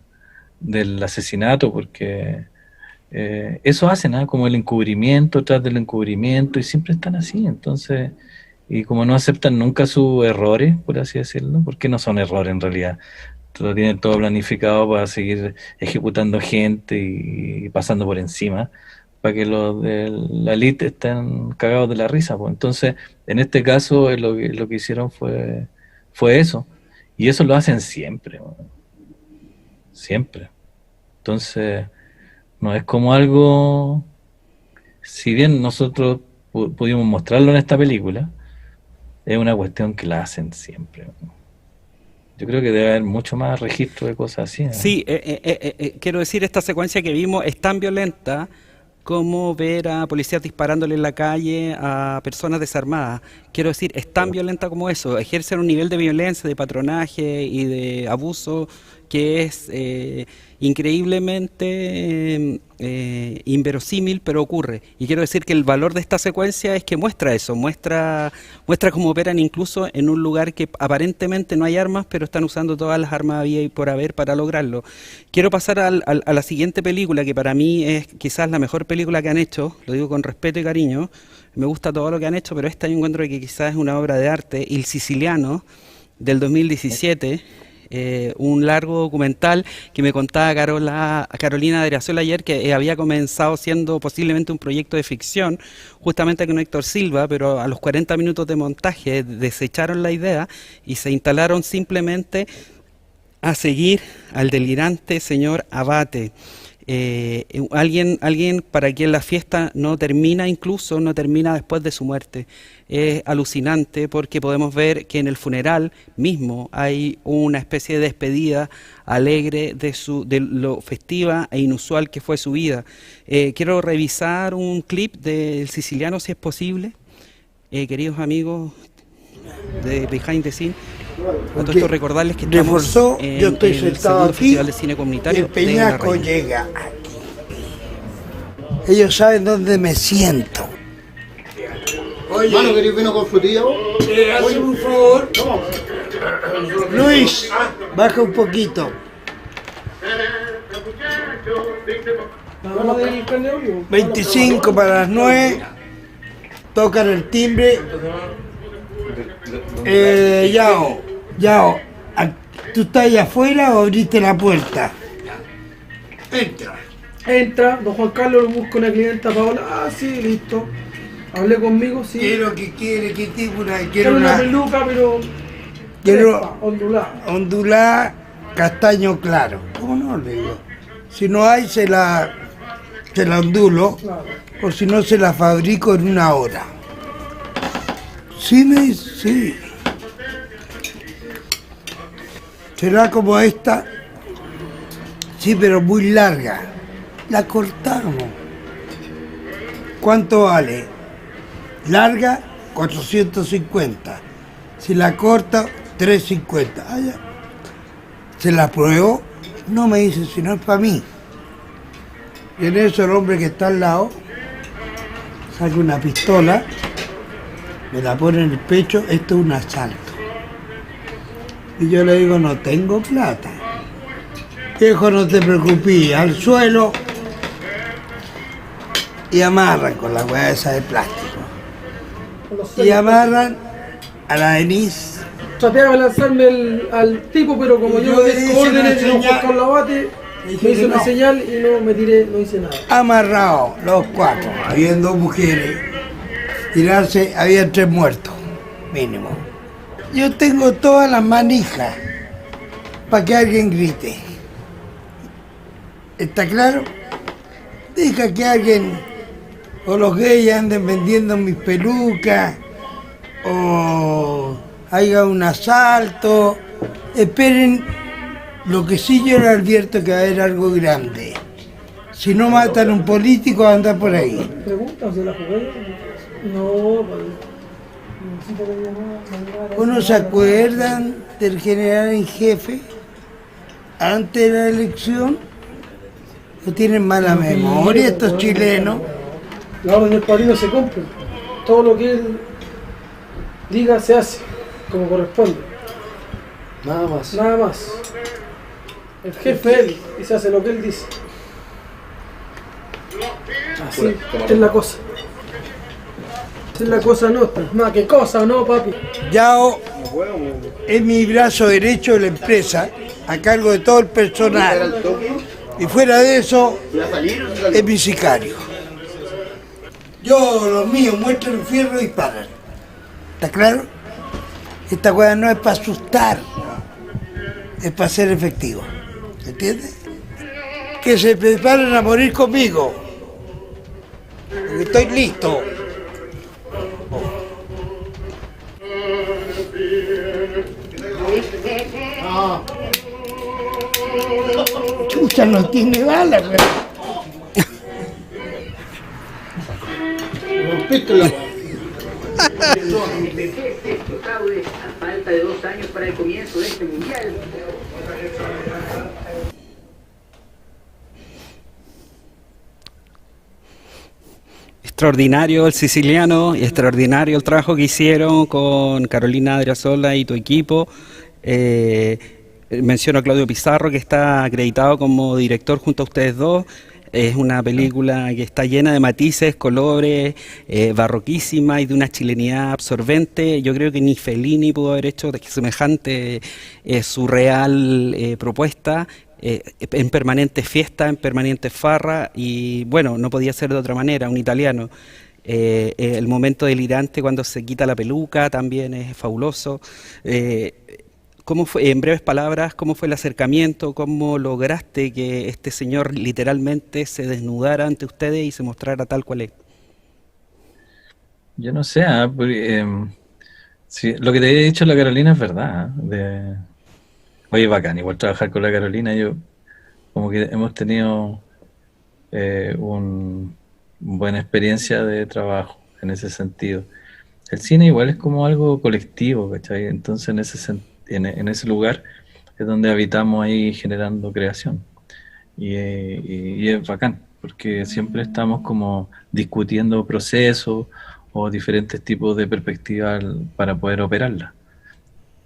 del asesinato, porque eso hacen, como el encubrimiento tras del encubrimiento, y siempre están así. Entonces, y como no aceptan nunca sus errores, por así decirlo, porque no son errores en realidad, lo tienen todo planificado para seguir ejecutando gente y pasando por encima, para que los de la élite estén cagados de la risa, pues. Entonces, en este caso, lo que hicieron fue eso, y eso lo hacen siempre, siempre. Entonces, no es como algo, si bien nosotros pudimos mostrarlo en esta película, es una cuestión que la hacen siempre. Yo creo que debe haber mucho más registro de cosas así, ¿no?
Sí, quiero decir, esta secuencia que vimos es tan violenta como ver a policías disparándole en la calle a personas desarmadas. Quiero decir, es tan violenta como eso, ejercen un nivel de violencia, de patronaje y de abuso que es increíblemente inverosímil, pero ocurre. Y quiero decir que el valor de esta secuencia es que muestra eso, muestra cómo operan incluso en un lugar que aparentemente no hay armas, pero están usando todas las armas había y por haber para lograrlo. Quiero pasar a la siguiente película, que para mí es quizás la mejor película que han hecho, lo digo con respeto y cariño. Me gusta todo lo que han hecho, pero esta yo encuentro que quizás es una obra de arte, El Siciliano, del 2017, un largo documental que me contaba Carolina de Graciela ayer, que había comenzado siendo posiblemente un proyecto de ficción, justamente con Héctor Silva, pero a los 40 minutos de montaje desecharon la idea y se instalaron simplemente a seguir al delirante señor Abate. Alguien para quien la fiesta no termina, incluso no termina después de su muerte. Es alucinante porque podemos ver que en el funeral mismo hay una especie de despedida alegre de lo festiva e inusual que fue su vida. Quiero revisar un clip del Siciliano, si es posible, queridos amigos de Behind the Scene. A todo esto recordarles que estamos
yo estoy
en el
sentado
segundo
aquí
Festival de Cine Comunitario
y el
de La
peñasco
Reina.
llega aquí. Ellos saben dónde me siento. Oye,
Mano, ¿querés vino con frutilla vos?
hazme un favor. Luis, baja un poquito. 25 para las 9. Tocan el timbre. Yao, ¿tú estás allá afuera o abriste la puerta?
Entra, don Juan Carlos lo busca una clienta Paola. Ah, sí, listo. Hablé conmigo, sí.
Quiero que quiere, que tipo
Quiero una peluca, pero
quiero
ondulada.
Ondulada, castaño claro. ¿Cómo no le digo? Si no hay, se la ondulo,
Claro.
o si no, se la fabrico en una hora. Sí, me dice, sí. Será como esta, sí, pero muy larga. La cortamos. ¿Cuánto vale? Larga, 450. Si la corta, 350. Ah, ya. Se la pruebo, no me dice si no es para mí. Y en eso el hombre que está al lado saca una pistola, me la pone en el pecho, esto es un asalto. Y yo le digo, no tengo plata. Viejo, no te preocupes, al suelo y amarran con la hueá esa de plástico. Y amarran a la Denise.
Traté de lanzarme al tipo, pero como yo
le
di
hice
órdenes de
una
don Juan
señal.
Carlos Abate, me hice una
no.
señal y no me tiré, no hice nada.
Amarrados los cuatro, habían 2 mujeres, tirarse, había 3 muertos, mínimo. Yo tengo todas las manijas, para que alguien grite. ¿Está claro? Deja que alguien o los gays anden vendiendo mis pelucas o haya un asalto. Esperen, lo que sí yo les advierto que va a haber algo grande. Si no matan a un político, anda por ahí.
¿Preguntas de la jugué? No,
¿O no se acuerdan del general en jefe antes de la elección? ¿O tienen mala memoria estos chilenos?
La orden del padrino se cumple. Todo lo que él diga se hace, como corresponde.
Nada más.
Nada más. El jefe es él, y se hace lo que él dice. Así es la cosa. Esa es la cosa nuestra. Más que cosa, ¿no, papi?
Yao es mi brazo derecho de la empresa, a cargo de todo el personal. Y fuera de eso, es mi sicario. Yo, los míos, muestran el fierro y disparan. ¿Está claro? Esta cosa no es para asustar, es para ser efectivo. ¿Entiendes? Que se preparen a morir conmigo. Porque estoy listo. Chucha, no tiene balas, pero...
Rompítela.
A falta de 2 años para el comienzo de este mundial.
Extraordinario el siciliano y extraordinario el trabajo que hicieron con Carolina Adriasola y tu equipo. Menciono a Claudio Pizarro, que está acreditado como director junto a ustedes dos. Es una película que está llena de matices, colores, barroquísima y de una chilenidad absorbente. Yo creo que ni Fellini pudo haber hecho semejante surreal propuesta. En permanente fiesta, en permanente farra, y bueno, no podía ser de otra manera, un italiano. El momento delirante cuando se quita la peluca también es fabuloso. ¿Cómo fue, en breves palabras, cómo fue el acercamiento? ¿Cómo lograste que este señor literalmente se desnudara ante ustedes y se mostrara tal cual es?
Yo no sé, sí, lo que te había dicho la Carolina es verdad. Oye, bacán, igual trabajar con la Carolina, yo como que hemos tenido una buena experiencia de trabajo en ese sentido. El cine igual es como algo colectivo, ¿cachai? Entonces en ese lugar es donde habitamos ahí generando creación. Y es bacán, porque siempre estamos como discutiendo procesos o diferentes tipos de perspectivas para poder operarla.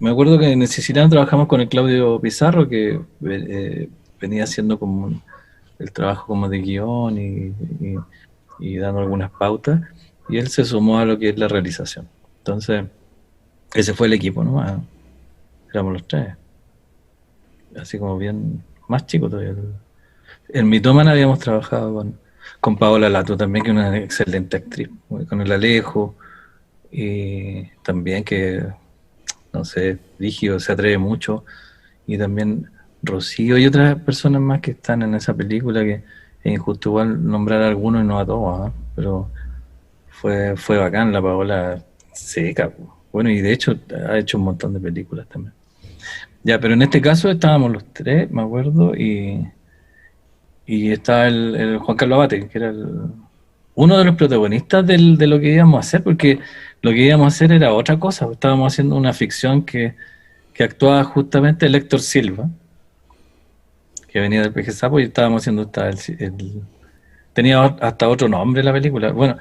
Me acuerdo que en el Siciliano trabajamos con el Claudio Pizarro, que venía haciendo como el trabajo como de guión y dando algunas pautas, y él se sumó a lo que es la realización. Entonces, ese fue el equipo, ¿no? Éramos los tres. Así como bien, más chicos todavía. En Mitómana habíamos trabajado con Paola Lato también, que es una excelente actriz, con el Alejo, y también que... no sé, Rígido se atreve mucho, y también Rocío y otras personas más que están en esa película, que es injusto igual nombrar a algunos y no a todos, ¿eh? Pero fue bacán, la Paola seca, bueno, y de hecho ha hecho un montón de películas también. Ya, pero en este caso estábamos los tres, me acuerdo, y estaba el Juan Carlos Abate, que era uno de los protagonistas de lo que íbamos a hacer, porque lo que íbamos a hacer era otra cosa. Estábamos haciendo una ficción que actuaba justamente el Héctor Silva, que venía del PG Sapo, y estábamos haciendo tenía hasta otro nombre la película. Bueno,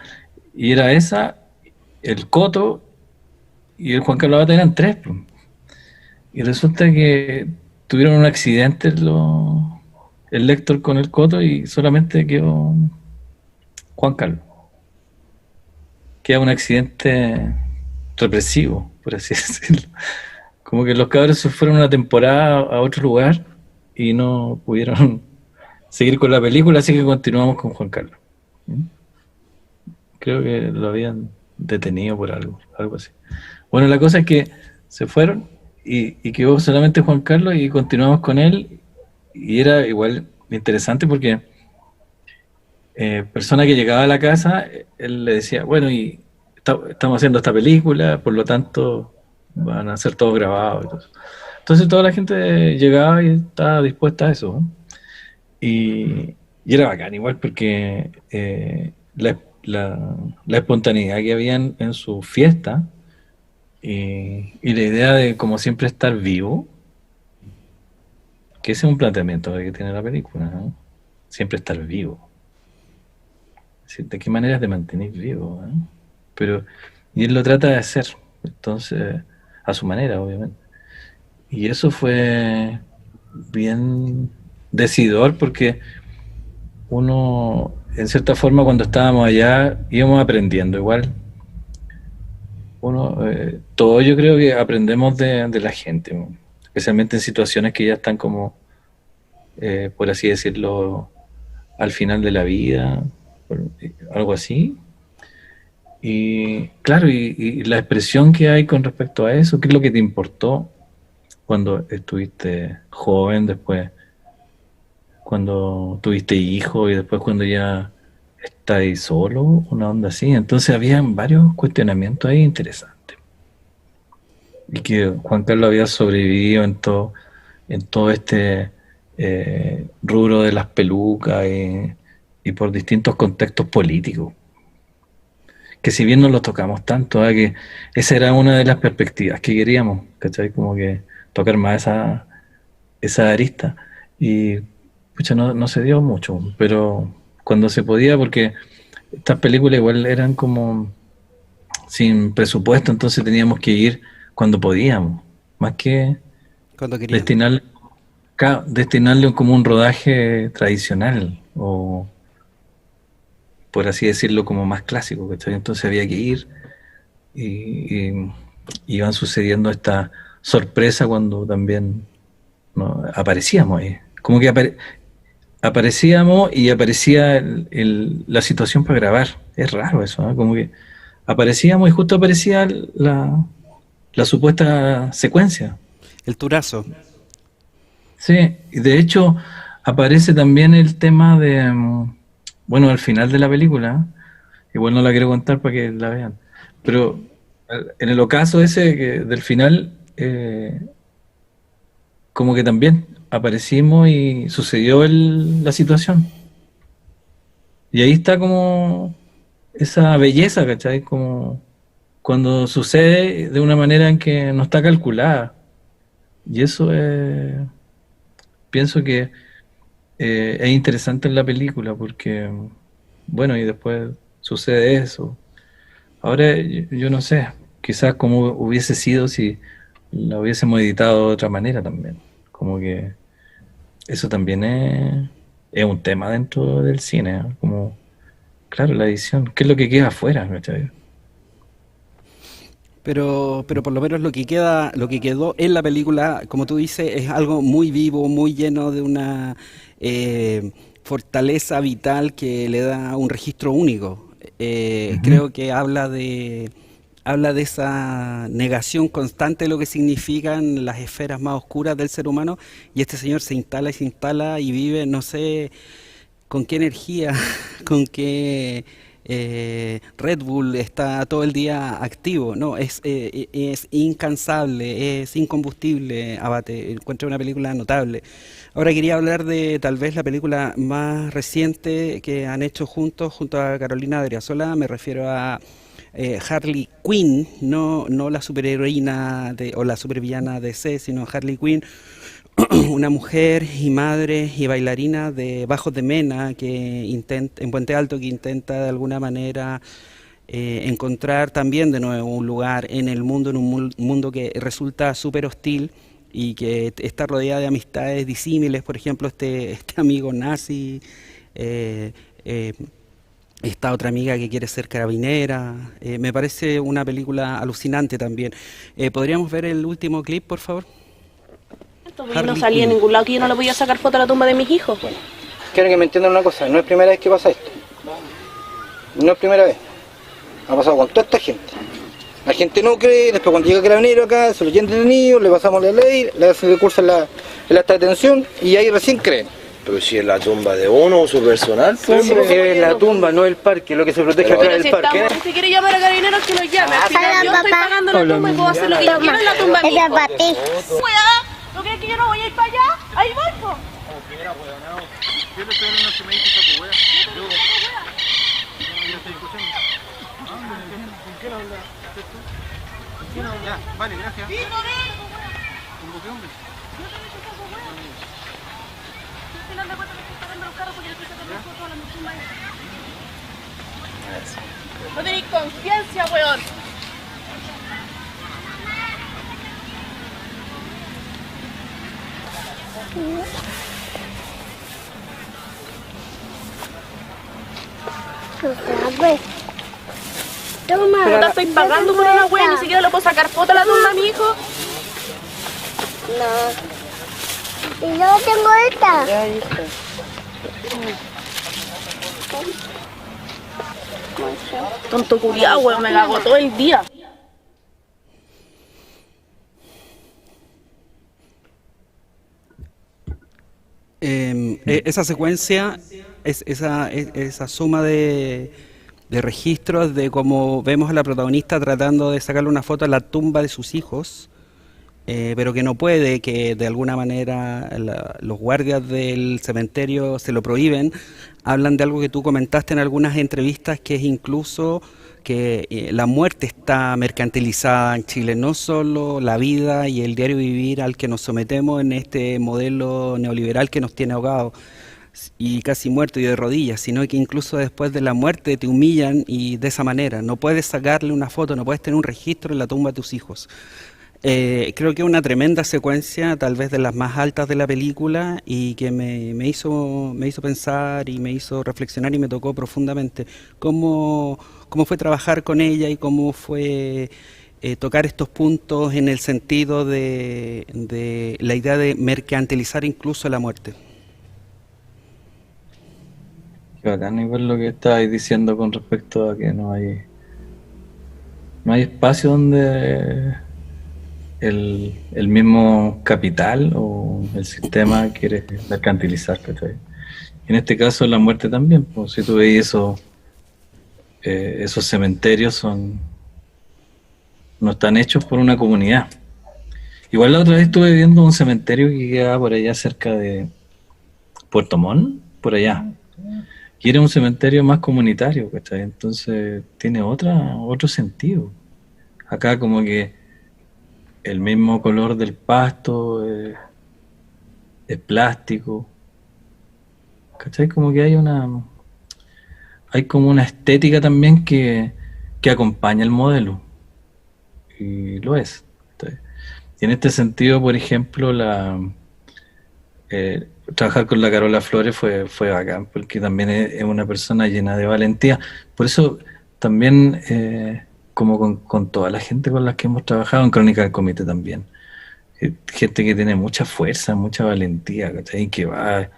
y era esa, el Coto y el Juan Carlos Abate, eran tres. Y resulta que tuvieron un accidente el Héctor con el Coto y solamente quedó Juan Carlos. Queda un accidente represivo, por así decirlo. Como que los cabros se fueron una temporada a otro lugar y no pudieron seguir con la película, así que continuamos con Juan Carlos. Creo que lo habían detenido por algo así. Bueno, la cosa es que se fueron y quedó solamente Juan Carlos y continuamos con él, y era igual interesante porque persona que llegaba a la casa, él le decía, bueno, y estamos haciendo esta película, por lo tanto van a ser todos grabados y todo eso. Entonces toda la gente llegaba y estaba dispuesta a eso, ¿no? Y era bacán igual porque la espontaneidad que había en su fiesta y la idea de como siempre estar vivo, que ese es un planteamiento que tiene la película, ¿no? Siempre estar vivo. ¿De qué maneras de mantener vivo? Pero, y él lo trata de hacer, entonces, a su manera, obviamente. Y eso fue bien decidor porque uno, en cierta forma, cuando estábamos allá, íbamos aprendiendo igual. Todo yo creo que aprendemos de la gente, ¿no? Especialmente en situaciones que ya están como, por así decirlo, al final de la vida, algo así. Y claro, y la expresión que hay con respecto a eso, ¿qué es lo que te importó cuando estuviste joven, después cuando tuviste hijo y después cuando ya estás ahí solo, una onda así? Entonces habían varios cuestionamientos ahí interesantes. Y que Juan Carlos había sobrevivido en todo este rubro de las pelucas y por distintos contextos políticos. Que si bien no lo tocamos tanto, que esa era una de las perspectivas que queríamos, ¿cachai? Como que tocar más esa arista. Y pucha, no se dio mucho, pero cuando se podía, porque estas películas igual eran como sin presupuesto, entonces teníamos que ir cuando podíamos, más que
Cuando queríamos.
destinarle como un rodaje tradicional, o por así decirlo, como más clásico, ¿cachai? Entonces había que ir y iban sucediendo esta sorpresa cuando también aparecíamos ahí. Como que aparecíamos y aparecía la situación para grabar. Es raro eso, ¿no? Como que aparecíamos y justo aparecía la supuesta secuencia.
El turazo.
Sí, y de hecho aparece también el tema de, bueno, al final de la película, igual no la quiero contar para que la vean, pero en el ocaso ese del final, como que también aparecimos y sucedió la situación. Y ahí está como esa belleza, ¿cachai? Como cuando sucede de una manera en que no está calculada. Y eso pienso que es interesante en la película porque, bueno, y después sucede eso. Ahora yo no sé, quizás como hubiese sido si la hubiésemos editado de otra manera también. Como que eso también es un tema dentro del cine, ¿eh? Como, claro, la edición, ¿qué es lo que queda afuera, ¿cachai?
Pero por lo menos lo que quedó en la película, como tú dices, es algo muy vivo, muy lleno de una fortaleza vital que le da un registro único. Creo que habla de esa negación constante de lo que significan las esferas más oscuras del ser humano, y este señor se instala y vive, no sé con qué energía, con qué Red Bull está todo el día activo, ¿no? Es incansable, es incombustible, Abate. Encuentro una película notable. Ahora quería hablar de tal vez la película más reciente que han hecho junto a Carolina Adriasola. Me refiero a Harley Quinn, no la superheroína o la supervillana de DC, sino Harley Quinn, una mujer y madre y bailarina de Bajos de Mena en Puente Alto, que intenta de alguna manera encontrar también de nuevo un lugar en el mundo, en un mundo que resulta súper hostil y que está rodeada de amistades disímiles. Por ejemplo, este amigo nazi, esta otra amiga que quiere ser carabinera. Me parece una película alucinante también. ¿Podríamos ver el último clip, por favor?
No salía en ningún lado que yo no le podía sacar foto a la tumba de mis hijos.
Quiero que me entiendan una cosa, no es primera vez que pasa esto. No es primera vez. Ha pasado con toda esta gente.
La gente no cree, después cuando llega el carabinero acá, se lo llenan detenido, le pasamos la ley, le hacen recurso en la esta detención y ahí recién creen.
Pero si es la tumba de uno, su personal,
Es la tumba, no el parque, lo que se protege acá es el parque.
Si quiere llamar a carabineros, que nos llame. Al final yo estoy pagando la tumba y puedo hacer lo que yo quiero en la tumba de mi hijo. Cuidado, ¿no crees que yo no voy a ir para allá? Ahí voy, po.
Vale, gracias.
No tenéis confianza, weón. Toma, no te estoy pagando por una wea, ni siquiera le puedo sacar foto a la tumba a mi hijo.
No. Y yo tengo esta.
Ya, ahí está.
Tonto culiao, weón, me cagó todo el día.
Esa secuencia, esa suma de registros de cómo vemos a la protagonista tratando de sacarle una foto a la tumba de sus hijos, pero que no puede, que de alguna manera los guardias del cementerio se lo prohíben, hablan de algo que tú comentaste en algunas entrevistas, que es incluso que la muerte está mercantilizada en Chile, no solo la vida y el diario vivir al que nos sometemos en este modelo neoliberal que nos tiene ahogados y casi muertos y de rodillas, sino que incluso después de la muerte te humillan y de esa manera. No puedes sacarle una foto, no puedes tener un registro en la tumba de tus hijos. Creo que es una tremenda secuencia, tal vez de las más altas de la película, y que me hizo pensar y me hizo reflexionar y me tocó profundamente cómo fue trabajar con ella y cómo fue tocar estos puntos en el sentido de la idea de mercantilizar incluso la muerte.
Qué bacán, igual lo que estabais diciendo con respecto a que no hay espacio donde el mismo capital o el sistema quiere mercantilizar, ¿cachai? En este caso la muerte también, pues si tú veis esos cementerios no están hechos por una comunidad. Igual la otra vez estuve viendo un cementerio que queda por allá cerca de Puerto Montt, por allá. Y era un cementerio más comunitario, ¿cachai? Entonces tiene otro sentido. Acá como que el mismo color del pasto es plástico, ¿cachai? Como que hay como una estética también que acompaña el modelo, y lo es, ¿cachai? Y en este sentido, por ejemplo, trabajar con la Carola Flores fue bacán, porque también es una persona llena de valentía. Por eso también, como con toda la gente con la que hemos trabajado en Crónica del Comité también, gente que tiene mucha fuerza, mucha valentía, ¿cachai? Que va.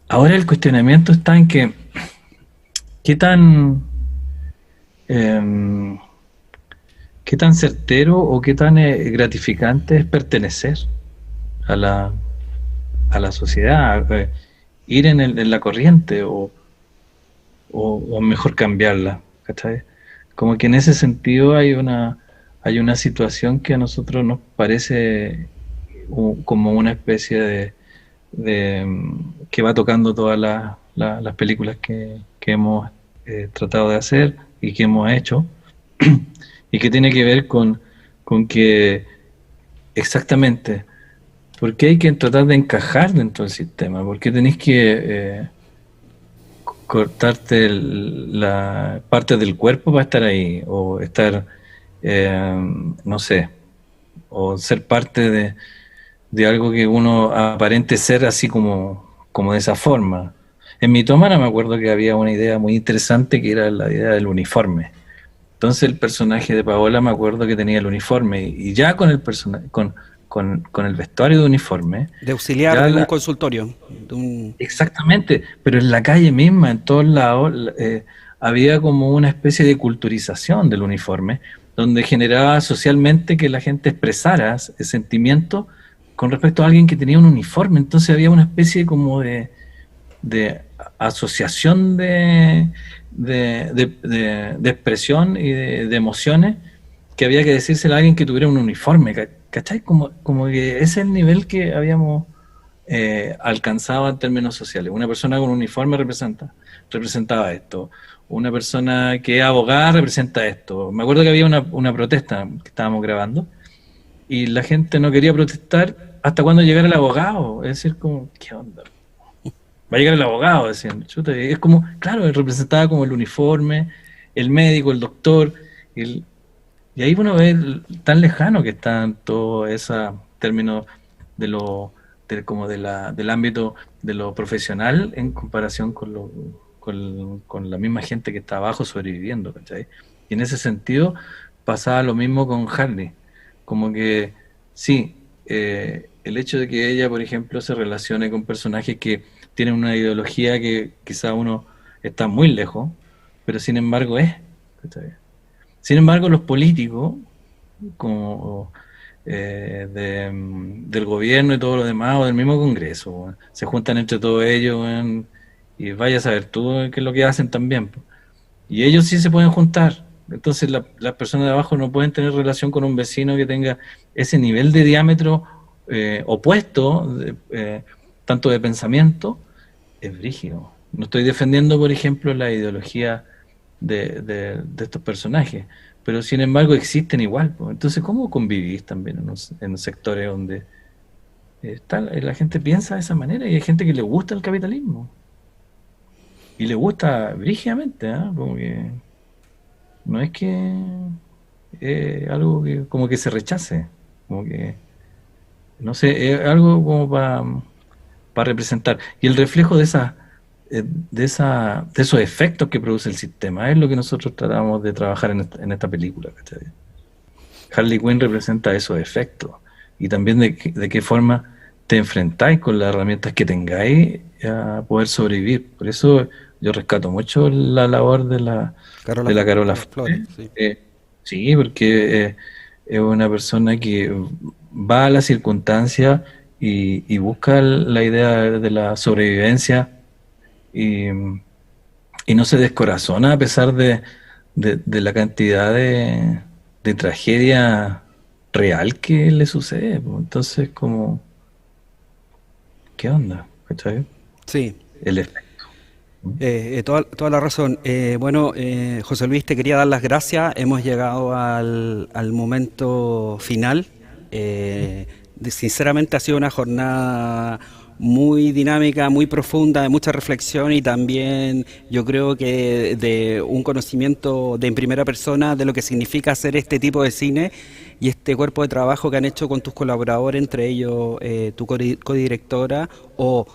Ahora el cuestionamiento está en que qué tan certero o qué tan gratificante es pertenecer a la sociedad, ir en la corriente o mejor cambiarla, ¿cachai? Como que en ese sentido hay una situación que a nosotros nos parece como una especie de que va tocando todas las películas que hemos tratado de hacer y que hemos hecho, y que tiene que ver con que exactamente ¿por qué hay que tratar de encajar dentro del sistema? ¿Por qué tenés que cortarte la parte del cuerpo para estar ahí? O estar, no sé, o ser parte de algo que uno aparente ser así como de esa forma. En Mitómana me acuerdo que había una idea muy interesante que era la idea del uniforme. Entonces el personaje de Paola me acuerdo que tenía el uniforme, y ya con el personaje, con el vestuario de uniforme.
De auxiliar de un consultorio.
Exactamente, pero en la calle misma, en todos lados, había como una especie de culturización del uniforme, donde generaba socialmente que la gente expresara el sentimiento con respecto a alguien que tenía un uniforme. Entonces había una especie como de asociación de expresión y de emociones que había que decírselo a alguien que tuviera un uniforme, ¿cachai? Como que ese es el nivel que habíamos alcanzado en términos sociales. Una persona con un uniforme representaba esto. Una persona que es abogada representa esto. Me acuerdo que había una protesta que estábamos grabando y la gente no quería protestar hasta cuando llegara el abogado. Es decir, como, ¿qué onda? Va a llegar el abogado, decían. Chuta, es como, claro, él representaba como el uniforme, el médico, el doctor, y ahí uno ve tan lejano que están todos esos términos del ámbito de lo profesional en comparación con la misma gente que está abajo sobreviviendo, ¿cachai? Y en ese sentido pasaba lo mismo con Harley, como que sí, el hecho de que ella, por ejemplo, se relacione con personajes que tienen una ideología que quizá uno está muy lejos, pero sin embargo ¿cachai? Sin embargo, los políticos, como del gobierno y todo lo demás, o del mismo Congreso, bueno, se juntan entre todos ellos, bueno, y vaya a saber tú qué es lo que hacen también. Y ellos sí se pueden juntar. Entonces las personas de abajo no pueden tener relación con un vecino que tenga ese nivel de diámetro opuesto, tanto de pensamiento, es brígido. No estoy defendiendo, por ejemplo, la ideología de estos personajes, pero sin embargo existen igual. Entonces, ¿cómo convivís también en sectores donde la gente piensa de esa manera y hay gente que le gusta el capitalismo? Y le gusta brígidamente, como que no es que algo que como que se rechace, como que no sé, es algo como para representar. Y el reflejo de esos efectos que produce el sistema es lo que nosotros tratamos de trabajar en esta película, ¿cachai? Harley Quinn representa esos efectos y también de qué forma te enfrentáis con las herramientas que tengáis a poder sobrevivir. Por eso yo rescato mucho la labor de la Carola Flores. Sí, porque es una persona que va a la circunstancia y busca la idea de la sobrevivencia y no se descorazona a pesar de la cantidad de tragedia real que le sucede. Entonces, como, ¿qué onda? ¿Cachai?
Sí.
El efecto.
Toda la razón. Bueno, José Luis, te quería dar las gracias. Hemos llegado al momento final. Sinceramente ha sido una jornada muy dinámica, muy profunda, de mucha reflexión y también yo creo que de un conocimiento en primera persona de lo que significa hacer este tipo de cine y este cuerpo de trabajo que han hecho con tus colaboradores, entre ellos tu codirectora o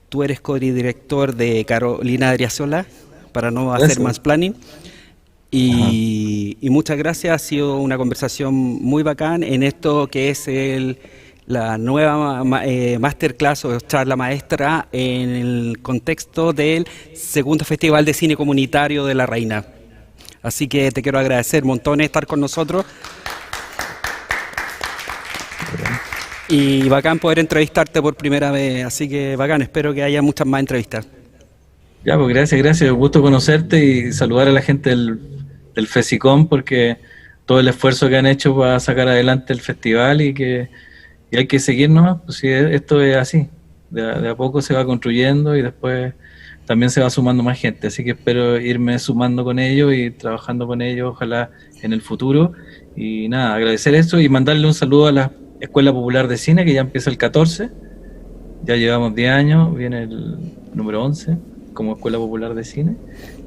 tú eres codirector de Carolina Adriasola, para no hacer más planning. Y muchas gracias, ha sido una conversación muy bacán en esto que es la nueva masterclass o charla maestra en el contexto del segundo Festival de Cine Comunitario de La Reina. Así que te quiero agradecer montones estar con nosotros. Y bacán poder entrevistarte por primera vez, así que bacán, espero que haya muchas más entrevistas.
Ya, pues gracias, un gusto conocerte y saludar a la gente del FESICOM porque todo el esfuerzo que han hecho para sacar adelante el festival y hay que seguir nomás, pues si esto es así, de a poco se va construyendo y después también se va sumando más gente, así que espero irme sumando con ellos y trabajando con ellos, ojalá en el futuro, y nada, agradecer eso y mandarle un saludo a la Escuela Popular de Cine, que ya empieza el 14, ya llevamos 10 años, viene el número 11 como Escuela Popular de Cine,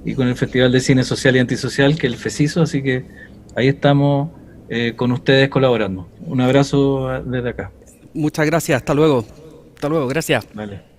y con el Festival de Cine Social y Antisocial, que es el FECISO, así que ahí estamos con ustedes colaborando. Un abrazo desde acá.
Muchas gracias, hasta luego, gracias.
Vale.